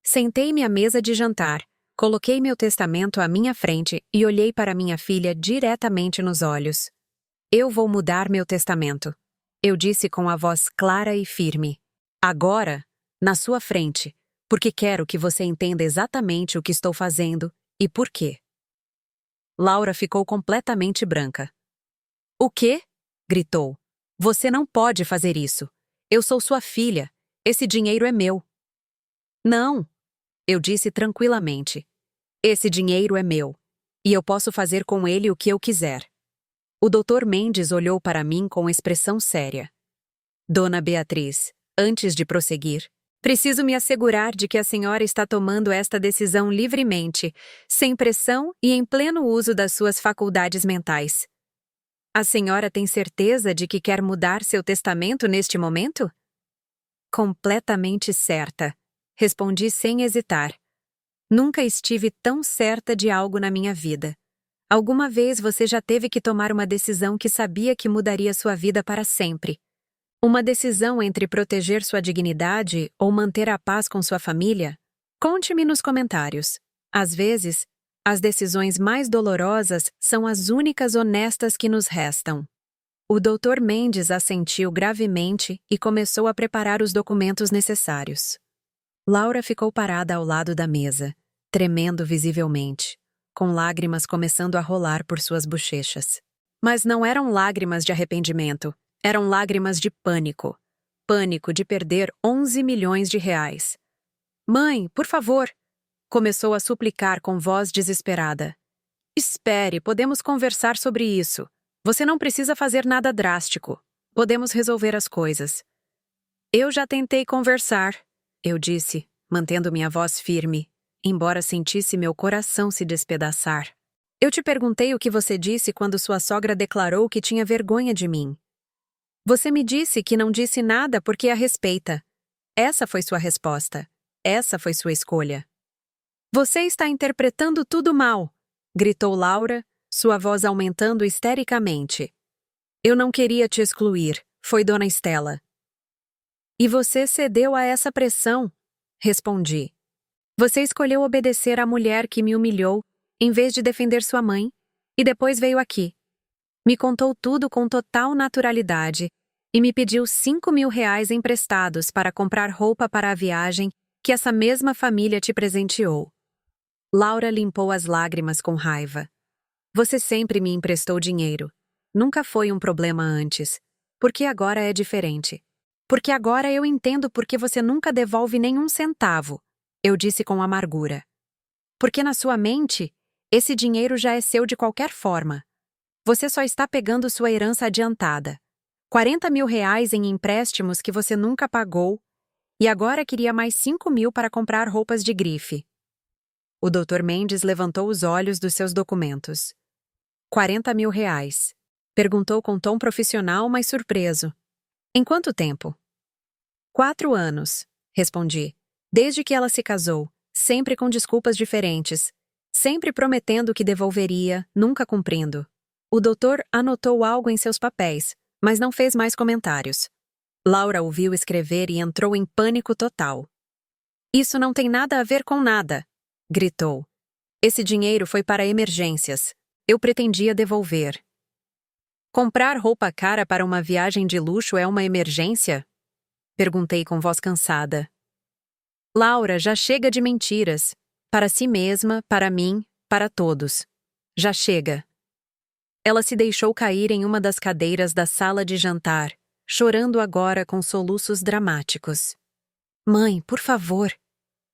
Sentei-me à mesa de jantar, coloquei meu testamento à minha frente e olhei para minha filha diretamente nos olhos. Eu vou mudar meu testamento, eu disse com a voz clara e firme. Agora, na sua frente, porque quero que você entenda exatamente o que estou fazendo e por quê. Laura ficou completamente branca. O quê? Gritou. Você não pode fazer isso. Eu sou sua filha. Esse dinheiro é meu. Não, eu disse tranquilamente. Esse dinheiro é meu. E eu posso fazer com ele o que eu quiser. O Dr. Mendes olhou para mim com expressão séria. Dona Beatriz, antes de prosseguir, preciso me assegurar de que a senhora está tomando esta decisão livremente, sem pressão e em pleno uso das suas faculdades mentais. A senhora tem certeza de que quer mudar seu testamento neste momento? Completamente certa, respondi sem hesitar. Nunca estive tão certa de algo na minha vida. Alguma vez você já teve que tomar uma decisão que sabia que mudaria sua vida para sempre? Uma decisão entre proteger sua dignidade ou manter a paz com sua família? Conte-me nos comentários. Às vezes, as decisões mais dolorosas são as únicas honestas que nos restam. O Dr. Mendes assentiu gravemente e começou a preparar os documentos necessários. Laura ficou parada ao lado da mesa, tremendo visivelmente, com lágrimas começando a rolar por suas bochechas. Mas não eram lágrimas de arrependimento, eram lágrimas de pânico. Pânico de perder 11 milhões de reais. Mãe, por favor! Começou a suplicar com voz desesperada. Espere, podemos conversar sobre isso. Você não precisa fazer nada drástico. Podemos resolver as coisas. Eu já tentei conversar, eu disse, mantendo minha voz firme, embora sentisse meu coração se despedaçar. Eu te perguntei o que você disse quando sua sogra declarou que tinha vergonha de mim. Você me disse que não disse nada porque a respeita. Essa foi sua resposta. Essa foi sua escolha. Você está interpretando tudo mal, gritou Laura, sua voz aumentando histericamente. Eu não queria te excluir, foi Dona Estela. E você cedeu a essa pressão, respondi. Você escolheu obedecer à mulher que me humilhou, em vez de defender sua mãe, e depois veio aqui. Me contou tudo com total naturalidade e me pediu 5.000 reais emprestados para comprar roupa para a viagem que essa mesma família te presenteou. Laura limpou as lágrimas com raiva. Você sempre me emprestou dinheiro. Nunca foi um problema antes. Por que agora é diferente? Porque agora eu entendo por que você nunca devolve nenhum centavo, eu disse com amargura. Porque na sua mente, esse dinheiro já é seu de qualquer forma. Você só está pegando sua herança adiantada. 40.000 reais em empréstimos que você nunca pagou e agora queria mais 5.000 para comprar roupas de grife. O Dr. Mendes levantou os olhos dos seus documentos. 40.000 reais. Perguntou com tom profissional, mas surpreso. Em quanto tempo? 4 anos, respondi. Desde que ela se casou, sempre com desculpas diferentes. Sempre prometendo que devolveria, nunca cumprindo. O doutor anotou algo em seus papéis, mas não fez mais comentários. Laura ouviu escrever e entrou em pânico total. Isso não tem nada a ver com nada, gritou. Esse dinheiro foi para emergências. Eu pretendia devolver. Comprar roupa cara para uma viagem de luxo é uma emergência? Perguntei com voz cansada. Laura, já chega de mentiras. Para si mesma, para mim, para todos. Já chega. Ela se deixou cair em uma das cadeiras da sala de jantar, chorando agora com soluços dramáticos. Mãe, por favor,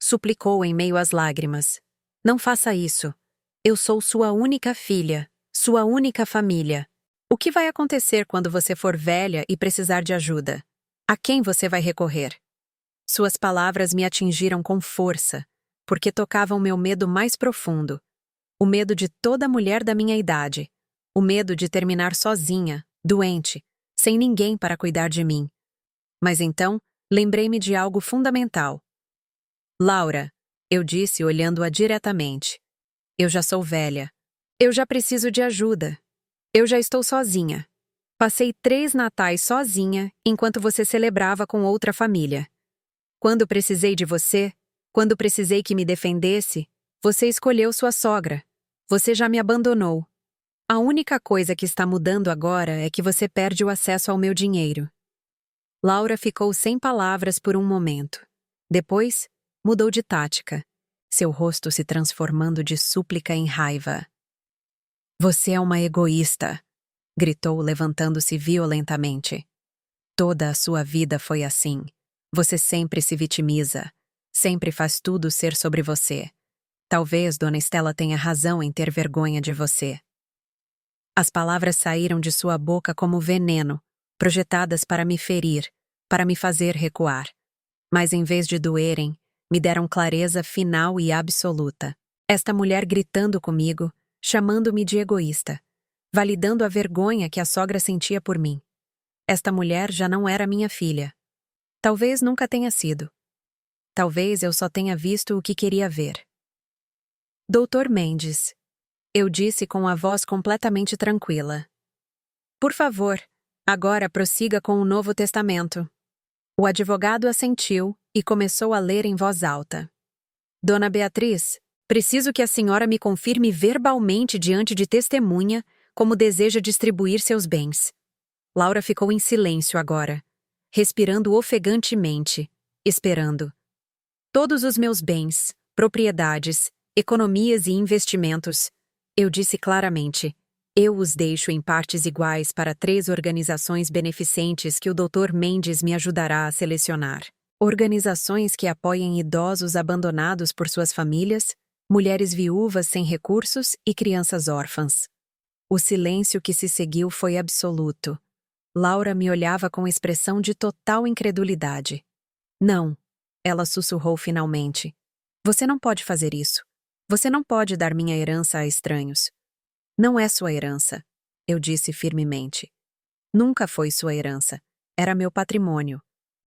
suplicou em meio às lágrimas. Não faça isso. Eu sou sua única filha, sua única família. O que vai acontecer quando você for velha e precisar de ajuda? A quem você vai recorrer? Suas palavras me atingiram com força, porque tocavam meu medo mais profundo. O medo de toda mulher da minha idade. O medo de terminar sozinha, doente, sem ninguém para cuidar de mim. Mas então, lembrei-me de algo fundamental. Laura, eu disse olhando-a diretamente. Eu já sou velha. Eu já preciso de ajuda. Eu já estou sozinha. Passei 3 natais sozinha enquanto você celebrava com outra família. Quando precisei de você, quando precisei que me defendesse, você escolheu sua sogra. Você já me abandonou. A única coisa que está mudando agora é que você perde o acesso ao meu dinheiro. Laura ficou sem palavras por um momento. Depois, mudou de tática, seu rosto se transformando de súplica em raiva. Você é uma egoísta, gritou levantando-se violentamente. Toda a sua vida foi assim. Você sempre se vitimiza, sempre faz tudo ser sobre você. Talvez Dona Estela tenha razão em ter vergonha de você. As palavras saíram de sua boca como veneno, projetadas para me ferir, para me fazer recuar. Mas em vez de doerem, me deram clareza final e absoluta. Esta mulher gritando comigo, chamando-me de egoísta, validando a vergonha que a sogra sentia por mim. Esta mulher já não era minha filha. Talvez nunca tenha sido. Talvez eu só tenha visto o que queria ver. Doutor Mendes, eu disse com a voz completamente tranquila. Por favor, agora prossiga com o Novo Testamento. O advogado assentiu e começou a ler em voz alta. Dona Beatriz, preciso que a senhora me confirme verbalmente diante de testemunha como deseja distribuir seus bens. Laura ficou em silêncio agora, respirando ofegantemente, esperando. Todos os meus bens, propriedades, economias e investimentos, eu disse claramente, eu os deixo em partes iguais para 3 organizações beneficentes que o Dr. Mendes me ajudará a selecionar. Organizações que apoiem idosos abandonados por suas famílias, mulheres viúvas sem recursos e crianças órfãs. O silêncio que se seguiu foi absoluto. Laura me olhava com expressão de total incredulidade. Não, ela sussurrou finalmente. Você não pode fazer isso. Você não pode dar minha herança a estranhos. Não é sua herança, eu disse firmemente. Nunca foi sua herança. Era meu patrimônio.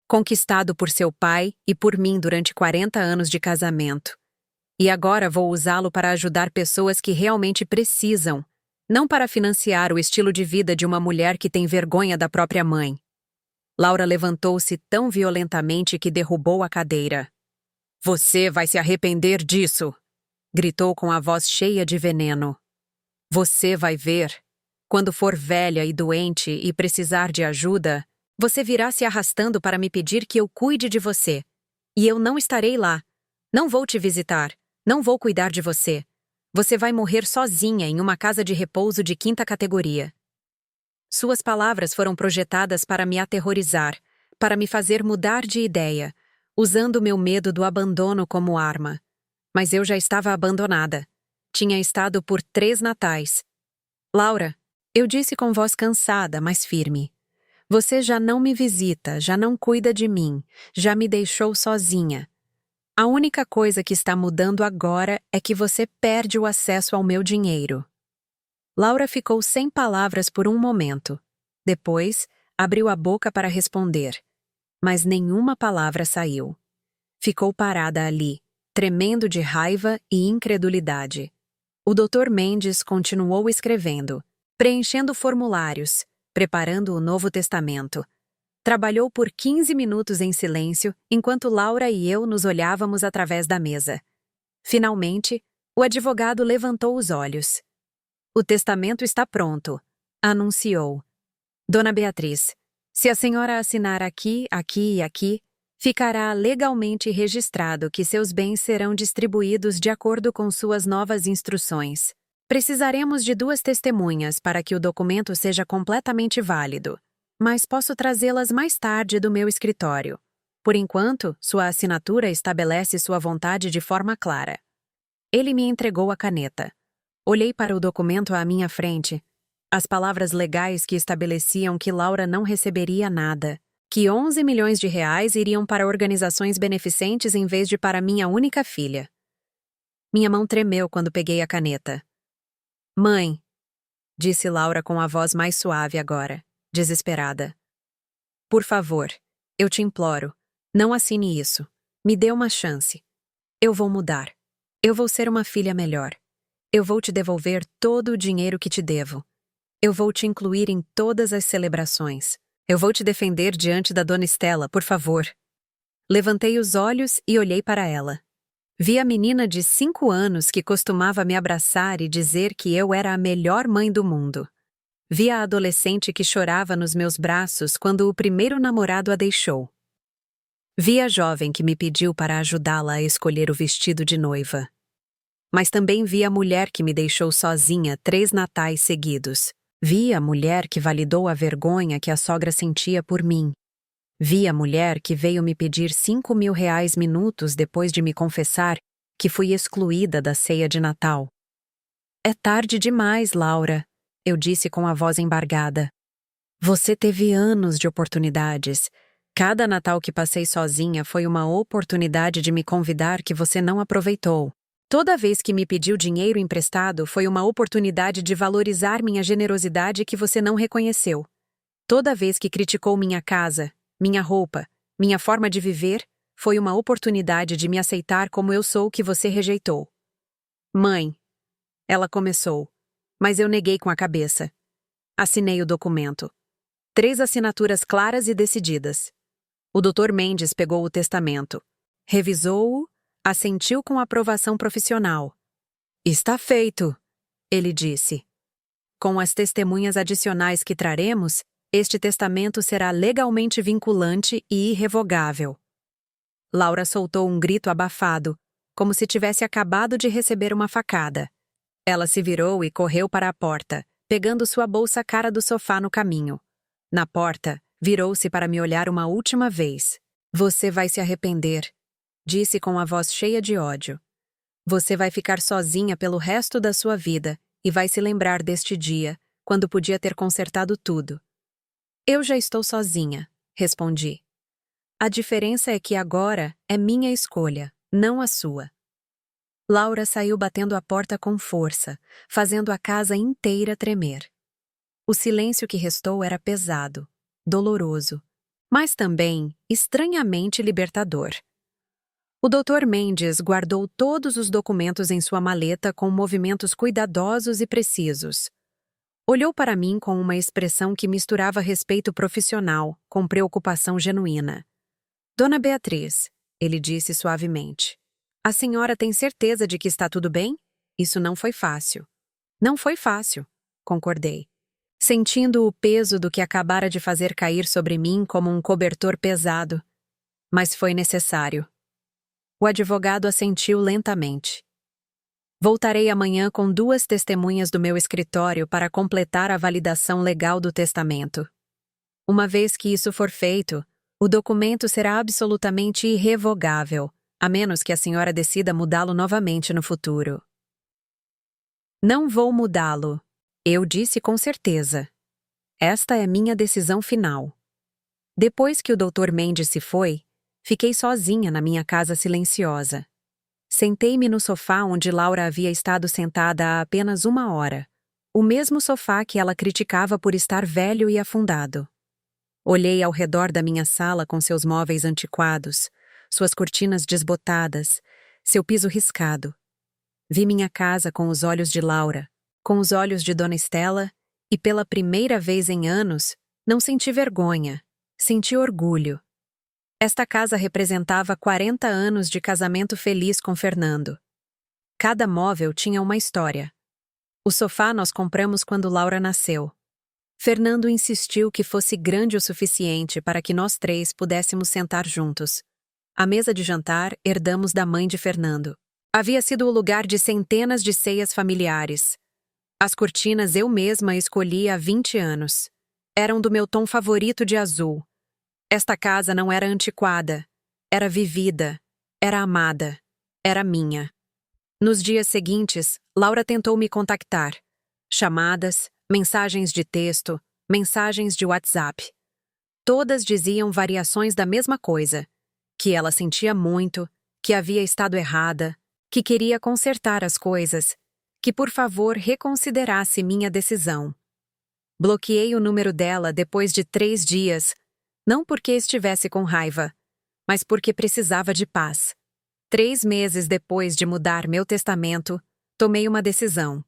Conquistado por seu pai e por mim durante 40 anos de casamento. E agora vou usá-lo para ajudar pessoas que realmente precisam, não para financiar o estilo de vida de uma mulher que tem vergonha da própria mãe. Laura levantou-se tão violentamente que derrubou a cadeira. Você vai se arrepender disso, gritou com a voz cheia de veneno. Você vai ver. Quando for velha e doente e precisar de ajuda, você virá se arrastando para me pedir que eu cuide de você. E eu não estarei lá. Não vou te visitar. Não vou cuidar de você. Você vai morrer sozinha em uma casa de repouso de 5ª categoria. Suas palavras foram projetadas para me aterrorizar, para me fazer mudar de ideia, usando meu medo do abandono como arma. Mas eu já estava abandonada. Tinha estado por 3 natais. Laura, eu disse com voz cansada, mas firme. Você já não me visita, já não cuida de mim, já me deixou sozinha. A única coisa que está mudando agora é que você perde o acesso ao meu dinheiro. Laura ficou sem palavras por um momento. Depois, abriu a boca para responder. Mas nenhuma palavra saiu. Ficou parada ali, tremendo de raiva e incredulidade. O Dr. Mendes continuou escrevendo, preenchendo formulários, preparando o Novo Testamento. Trabalhou por 15 minutos em silêncio, enquanto Laura e eu nos olhávamos através da mesa. Finalmente, o advogado levantou os olhos. O testamento está pronto, anunciou. Dona Beatriz, se a senhora assinar aqui, aqui e aqui, ficará legalmente registrado que seus bens serão distribuídos de acordo com suas novas instruções. Precisaremos de 2 testemunhas para que o documento seja completamente válido, mas posso trazê-las mais tarde do meu escritório. Por enquanto, sua assinatura estabelece sua vontade de forma clara. Ele me entregou a caneta. Olhei para o documento à minha frente. As palavras legais que estabeleciam que Laura não receberia nada, que 11 milhões de reais iriam para organizações beneficentes em vez de para minha única filha. Minha mão tremeu quando peguei a caneta. Mãe, disse Laura com a voz mais suave agora, desesperada. Por favor, eu te imploro, não assine isso. Me dê uma chance. Eu vou mudar. Eu vou ser uma filha melhor. Eu vou te devolver todo o dinheiro que te devo. Eu vou te incluir em todas as celebrações. Eu vou te defender diante da dona Estela, por favor. Levantei os olhos e olhei para ela. Vi a menina de 5 anos que costumava me abraçar e dizer que eu era a melhor mãe do mundo. Vi a adolescente que chorava nos meus braços quando o primeiro namorado a deixou. Vi a jovem que me pediu para ajudá-la a escolher o vestido de noiva. Mas também vi a mulher que me deixou sozinha 3 natais seguidos. Vi a mulher que validou a vergonha que a sogra sentia por mim. Vi a mulher que veio me pedir 5.000 reais minutos depois de me confessar que fui excluída da ceia de Natal. É tarde demais, Laura, eu disse com a voz embargada. Você teve anos de oportunidades. Cada Natal que passei sozinha foi uma oportunidade de me convidar que você não aproveitou. Toda vez que me pediu dinheiro emprestado foi uma oportunidade de valorizar minha generosidade que você não reconheceu. Toda vez que criticou minha casa, minha roupa, minha forma de viver, foi uma oportunidade de me aceitar como eu sou que você rejeitou. Mãe, ela começou, mas eu neguei com a cabeça. Assinei o documento. 3 assinaturas claras e decididas. O Dr. Mendes pegou o testamento. Revisou-o, assentiu com aprovação profissional. Está feito, ele disse. Com as testemunhas adicionais que traremos, este testamento será legalmente vinculante e irrevogável. Laura soltou um grito abafado, como se tivesse acabado de receber uma facada. Ela se virou e correu para a porta, pegando sua bolsa cara do sofá no caminho. Na porta, virou-se para me olhar uma última vez. Você vai se arrepender, disse com a voz cheia de ódio. Você vai ficar sozinha pelo resto da sua vida e vai se lembrar deste dia, quando podia ter consertado tudo. Eu já estou sozinha, respondi. A diferença é que agora é minha escolha, não a sua. Laura saiu batendo a porta com força, fazendo a casa inteira tremer. O silêncio que restou era pesado, doloroso, mas também estranhamente libertador. O Dr. Mendes guardou todos os documentos em sua maleta com movimentos cuidadosos e precisos. Olhou para mim com uma expressão que misturava respeito profissional com preocupação genuína. Dona Beatriz, ele disse suavemente, a senhora tem certeza de que está tudo bem? Isso não foi fácil. Não foi fácil, concordei, sentindo o peso do que acabara de fazer cair sobre mim como um cobertor pesado. Mas foi necessário. O advogado assentiu lentamente. Voltarei amanhã com 2 testemunhas do meu escritório para completar a validação legal do testamento. Uma vez que isso for feito, o documento será absolutamente irrevogável, a menos que a senhora decida mudá-lo novamente no futuro. Não vou mudá-lo, eu disse com certeza. Esta é minha decisão final. Depois que o Dr. Mendes se foi, fiquei sozinha na minha casa silenciosa. Sentei-me no sofá onde Laura havia estado sentada há apenas 1 hora, o mesmo sofá que ela criticava por estar velho e afundado. Olhei ao redor da minha sala com seus móveis antiquados, suas cortinas desbotadas, seu piso riscado. Vi minha casa com os olhos de Laura, com os olhos de Dona Estela, e pela primeira vez em anos, não senti vergonha, senti orgulho. Esta casa representava 40 anos de casamento feliz com Fernando. Cada móvel tinha uma história. O sofá nós compramos quando Laura nasceu. Fernando insistiu que fosse grande o suficiente para que nós 3 pudéssemos sentar juntos. A mesa de jantar herdamos da mãe de Fernando. Havia sido o lugar de centenas de ceias familiares. As cortinas eu mesma escolhi há 20 anos. Eram do meu tom favorito de azul. Esta casa não era antiquada. Era vivida. Era amada. Era minha. Nos dias seguintes, Laura tentou me contactar. Chamadas, mensagens de texto, mensagens de WhatsApp. Todas diziam variações da mesma coisa. Que ela sentia muito, que havia estado errada, que queria consertar as coisas, que por favor reconsiderasse minha decisão. Bloqueei o número dela depois de 3 dias, não porque estivesse com raiva, mas porque precisava de paz. 3 meses depois de mudar meu testamento, tomei uma decisão.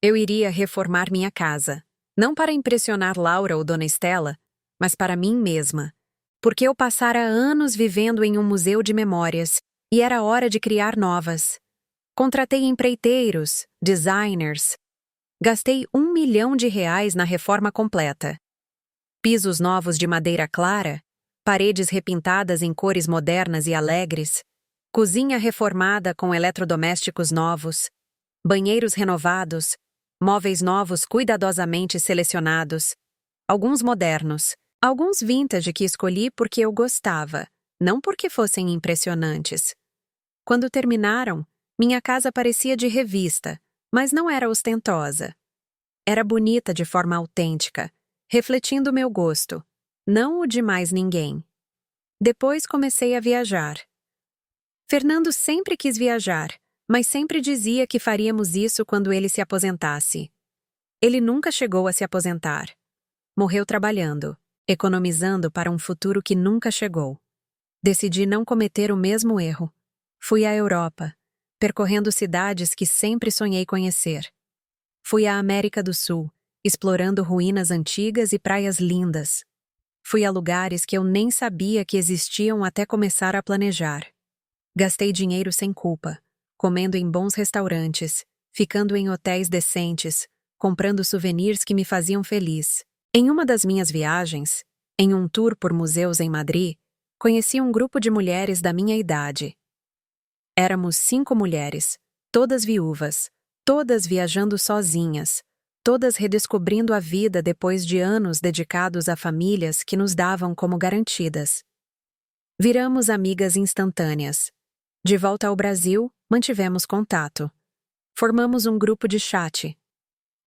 Eu iria reformar minha casa, não para impressionar Laura ou Dona Estela, mas para mim mesma, porque eu passara anos vivendo em um museu de memórias e era hora de criar novas. Contratei empreiteiros, designers. Gastei R$ 1 milhão na reforma completa. Pisos novos de madeira clara, paredes repintadas em cores modernas e alegres, cozinha reformada com eletrodomésticos novos, banheiros renovados, móveis novos cuidadosamente selecionados, alguns modernos, alguns vintage que escolhi porque eu gostava, não porque fossem impressionantes. Quando terminaram, minha casa parecia de revista, mas não era ostentosa. Era bonita de forma autêntica, refletindo meu gosto, não o de mais ninguém. Depois comecei a viajar. Fernando sempre quis viajar, mas sempre dizia que faríamos isso quando ele se aposentasse. Ele nunca chegou a se aposentar. Morreu trabalhando, economizando para um futuro que nunca chegou. Decidi não cometer o mesmo erro. Fui à Europa, percorrendo cidades que sempre sonhei conhecer. Fui à América do Sul, explorando ruínas antigas e praias lindas. Fui a lugares que eu nem sabia que existiam até começar a planejar. Gastei dinheiro sem culpa, comendo em bons restaurantes, ficando em hotéis decentes, comprando souvenirs que me faziam feliz. Em uma das minhas viagens, em um tour por museus em Madrid, conheci um grupo de mulheres da minha idade. Éramos 5 mulheres, todas viúvas, todas viajando sozinhas, todas redescobrindo a vida depois de anos dedicados a famílias que nos davam como garantidas. Viramos amigas instantâneas. De volta ao Brasil, mantivemos contato. Formamos um grupo de chat.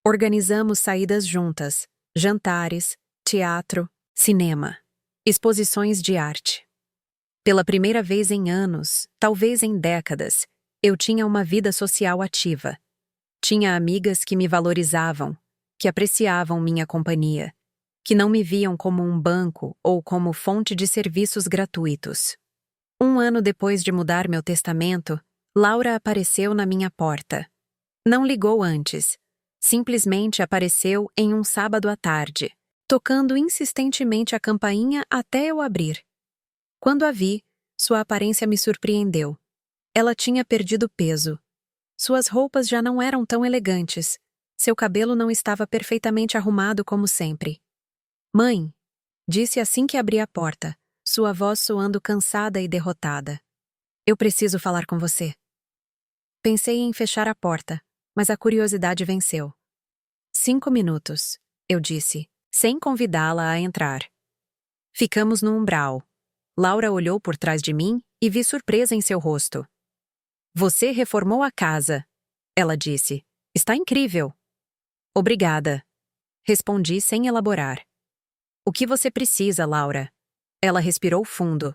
Organizamos saídas juntas, jantares, teatro, cinema, exposições de arte. Pela primeira vez em anos, talvez em décadas, eu tinha uma vida social ativa. Tinha amigas que me valorizavam, que apreciavam minha companhia, que não me viam como um banco ou como fonte de serviços gratuitos. 1 ano depois de mudar meu testamento, Laura apareceu na minha porta. Não ligou antes. Simplesmente apareceu em um sábado à tarde, tocando insistentemente a campainha até eu abrir. Quando a vi, sua aparência me surpreendeu. Ela tinha perdido peso. Suas roupas já não eram tão elegantes. Seu cabelo não estava perfeitamente arrumado como sempre. "Mãe", disse assim que abri a porta, sua voz soando cansada e derrotada. "Eu preciso falar com você." Pensei em fechar a porta, mas a curiosidade venceu. 5 minutos, eu disse, sem convidá-la a entrar. Ficamos no umbral. Laura olhou por trás de mim e vi surpresa em seu rosto. "Você reformou a casa", ela disse. "Está incrível." "Obrigada", respondi sem elaborar. "O que você precisa, Laura?" Ela respirou fundo.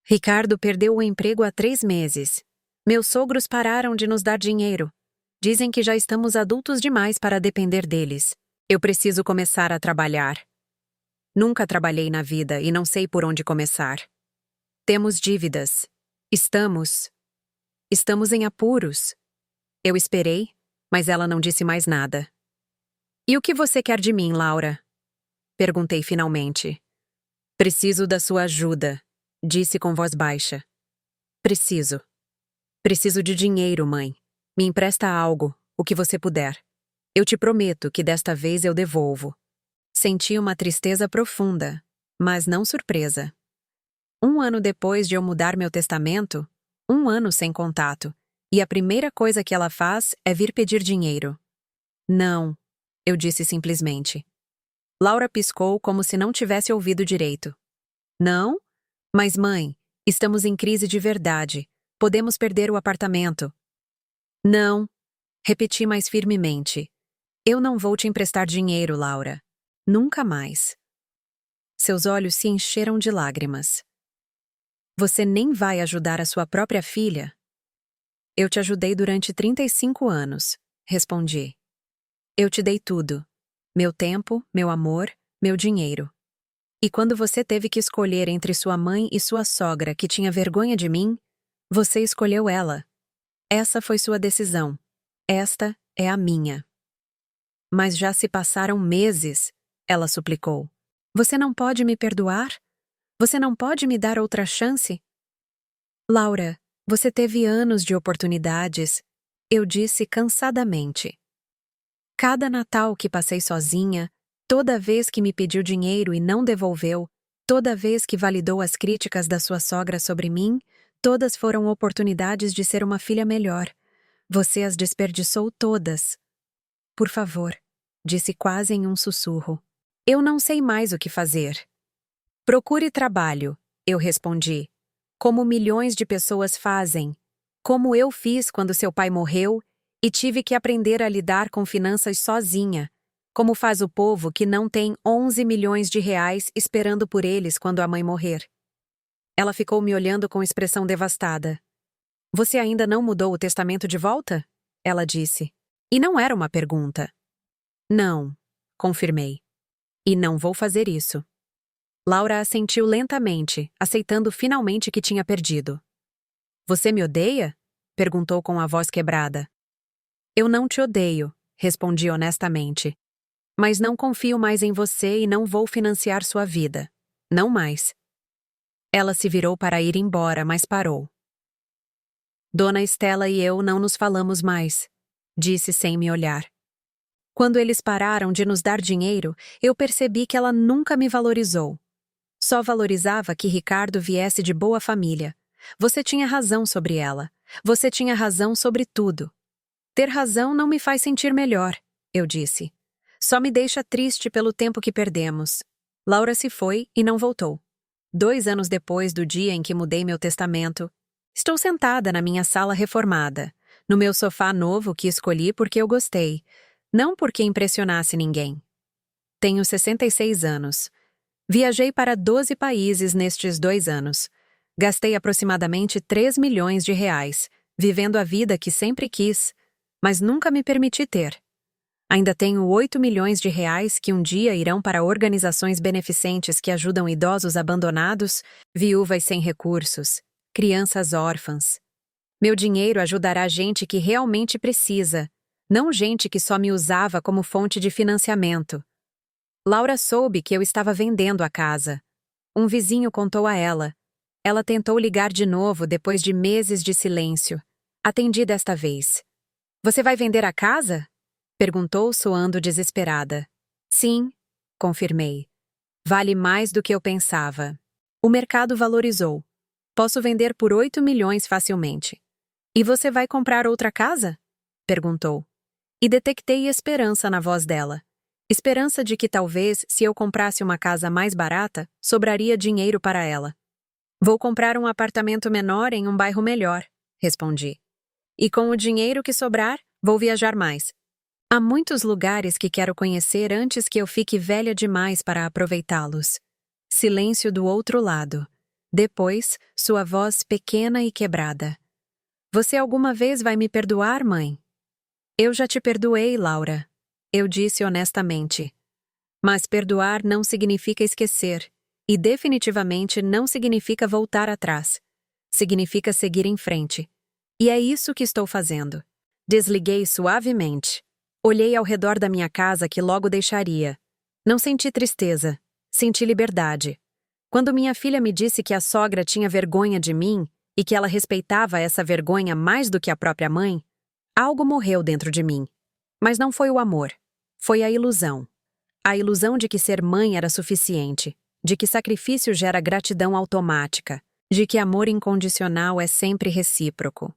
"Ricardo perdeu o emprego há 3 meses. Meus sogros pararam de nos dar dinheiro. Dizem que já estamos adultos demais para depender deles. Eu preciso começar a trabalhar. Nunca trabalhei na vida e não sei por onde começar. Temos dívidas. Estamos em apuros." Eu esperei, mas ela não disse mais nada. "E o que você quer de mim, Laura?" Perguntei finalmente. "Preciso da sua ajuda", disse com voz baixa. Preciso de dinheiro, mãe. Me empresta algo, o que você puder. Eu te prometo que desta vez eu devolvo." Senti uma tristeza profunda, mas não surpresa. 1 ano depois de eu mudar meu testamento, 1 ano sem contato, e a primeira coisa que ela faz é vir pedir dinheiro. "Não", eu disse simplesmente. Laura piscou como se não tivesse ouvido direito. "Não? Mas mãe, estamos em crise de verdade. Podemos perder o apartamento." "Não", repeti mais firmemente. "Eu não vou te emprestar dinheiro, Laura. Nunca mais." Seus olhos se encheram de lágrimas. "Você nem vai ajudar a sua própria filha?" "Eu te ajudei durante 35 anos", respondi. "Eu te dei tudo. Meu tempo, meu amor, meu dinheiro. E quando você teve que escolher entre sua mãe e sua sogra que tinha vergonha de mim, você escolheu ela. Essa foi sua decisão. Esta é a minha." "Mas já se passaram meses", ela suplicou. "Você não pode me perdoar? Você não pode me dar outra chance?" "Laura, você teve anos de oportunidades", eu disse cansadamente. "Cada Natal que passei sozinha, toda vez que me pediu dinheiro e não devolveu, toda vez que validou as críticas da sua sogra sobre mim, todas foram oportunidades de ser uma filha melhor. Você as desperdiçou todas." "Por favor", disse quase em um sussurro. "Eu não sei mais o que fazer." "Procure trabalho", eu respondi. "Como milhões de pessoas fazem. Como eu fiz quando seu pai morreu e tive que aprender a lidar com finanças sozinha. Como faz o povo que não tem 11 milhões de reais esperando por eles quando a mãe morrer." Ela ficou me olhando com expressão devastada. Você ainda não mudou o testamento de volta? Ela disse. E não era uma pergunta. Não, confirmei. E não vou fazer isso. Laura assentiu lentamente, aceitando finalmente que tinha perdido. Você me odeia? Perguntou com a voz quebrada. Eu não te odeio, respondi honestamente. Mas não confio mais em você e não vou financiar sua vida. Não mais. Ela se virou para ir embora, mas parou. Dona Estela e eu não nos falamos mais, disse sem me olhar. Quando eles pararam de nos dar dinheiro, eu percebi que ela nunca me valorizou. Só valorizava que Ricardo viesse de boa família. Você tinha razão sobre ela. Você tinha razão sobre tudo. Ter razão não me faz sentir melhor, eu disse. Só me deixa triste pelo tempo que perdemos. Laura se foi e não voltou. 2 anos depois do dia em que mudei meu testamento, estou sentada na minha sala reformada, no meu sofá novo que escolhi porque eu gostei, não porque impressionasse ninguém. Tenho 66 anos. Viajei para 12 países nestes 2 anos. Gastei aproximadamente 3 milhões de reais, vivendo a vida que sempre quis, mas nunca me permiti ter. Ainda tenho 8 milhões de reais que um dia irão para organizações beneficentes que ajudam idosos abandonados, viúvas sem recursos, crianças órfãs. Meu dinheiro ajudará gente que realmente precisa, não gente que só me usava como fonte de financiamento. Laura soube que eu estava vendendo a casa. Um vizinho contou a ela. Ela tentou ligar de novo depois de meses de silêncio. Atendi desta vez. Você vai vender a casa? Perguntou, soando desesperada. Sim, confirmei. Vale mais do que eu pensava. O mercado valorizou. Posso vender por 8 milhões facilmente. E você vai comprar outra casa? Perguntou. E detectei esperança na voz dela. Esperança de que talvez, se eu comprasse uma casa mais barata, sobraria dinheiro para ela. Vou comprar um apartamento menor em um bairro melhor, respondi. E com o dinheiro que sobrar, vou viajar mais. Há muitos lugares que quero conhecer antes que eu fique velha demais para aproveitá-los. Silêncio do outro lado. Depois, sua voz pequena e quebrada. Você alguma vez vai me perdoar, mãe? Eu já te perdoei, Laura. Eu disse honestamente. Mas perdoar não significa esquecer, e definitivamente não significa voltar atrás. Significa seguir em frente. E é isso que estou fazendo. Desliguei suavemente. Olhei ao redor da minha casa que logo deixaria. Não senti tristeza, senti liberdade. Quando minha filha me disse que a sogra tinha vergonha de mim e que ela respeitava essa vergonha mais do que a própria mãe, algo morreu dentro de mim. Mas não foi o amor, foi a ilusão. A ilusão de que ser mãe era suficiente, de que sacrifício gera gratidão automática, de que amor incondicional é sempre recíproco.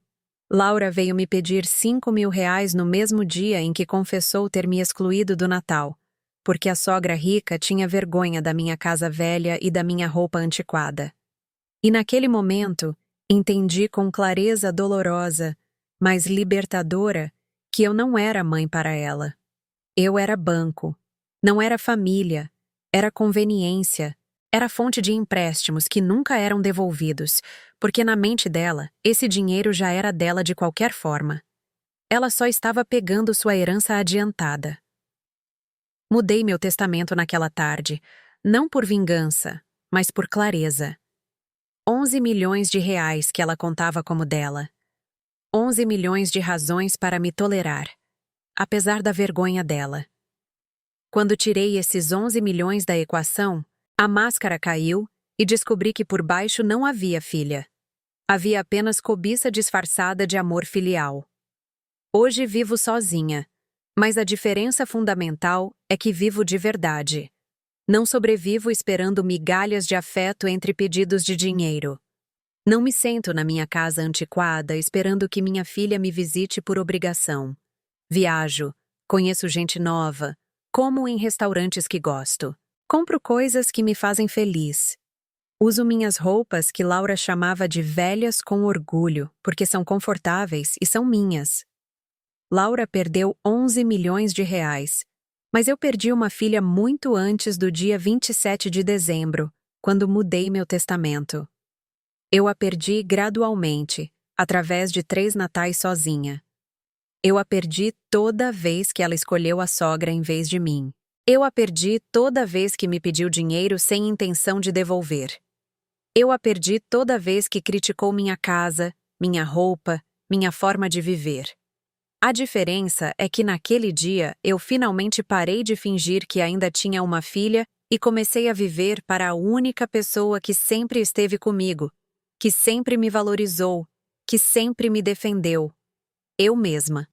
Laura veio me pedir 5 mil reais no mesmo dia em que confessou ter me excluído do Natal, porque a sogra rica tinha vergonha da minha casa velha e da minha roupa antiquada. E naquele momento, entendi com clareza dolorosa, mas libertadora, que eu não era mãe para ela. Eu era banco. Não era família. Era conveniência. Era fonte de empréstimos que nunca eram devolvidos, porque na mente dela, esse dinheiro já era dela de qualquer forma. Ela só estava pegando sua herança adiantada. Mudei meu testamento naquela tarde, não por vingança, mas por clareza. 11 milhões de reais que ela contava como dela. 11 milhões de razões para me tolerar, apesar da vergonha dela. Quando tirei esses 11 milhões da equação, a máscara caiu e descobri que por baixo não havia filha. Havia apenas cobiça disfarçada de amor filial. Hoje vivo sozinha, mas a diferença fundamental é que vivo de verdade. Não sobrevivo esperando migalhas de afeto entre pedidos de dinheiro. Não me sento na minha casa antiquada esperando que minha filha me visite por obrigação. Viajo, conheço gente nova, como em restaurantes que gosto. Compro coisas que me fazem feliz. Uso minhas roupas que Laura chamava de velhas com orgulho, porque são confortáveis e são minhas. Laura perdeu 11 milhões de reais, mas eu perdi uma filha muito antes do dia 27 de dezembro, quando mudei meu testamento. Eu a perdi gradualmente, através de 3 natais sozinha. Eu a perdi toda vez que ela escolheu a sogra em vez de mim. Eu a perdi toda vez que me pediu dinheiro sem intenção de devolver. Eu a perdi toda vez que criticou minha casa, minha roupa, minha forma de viver. A diferença é que naquele dia eu finalmente parei de fingir que ainda tinha uma filha e comecei a viver para a única pessoa que sempre esteve comigo, que sempre me valorizou, que sempre me defendeu. Eu mesma.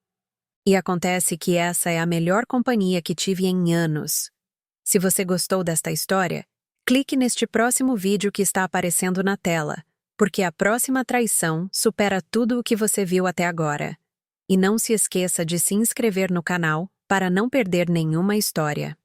E acontece que essa é a melhor companhia que tive em anos. Se você gostou desta história, clique neste próximo vídeo que está aparecendo na tela, porque a próxima traição supera tudo o que você viu até agora. E não se esqueça de se inscrever no canal para não perder nenhuma história.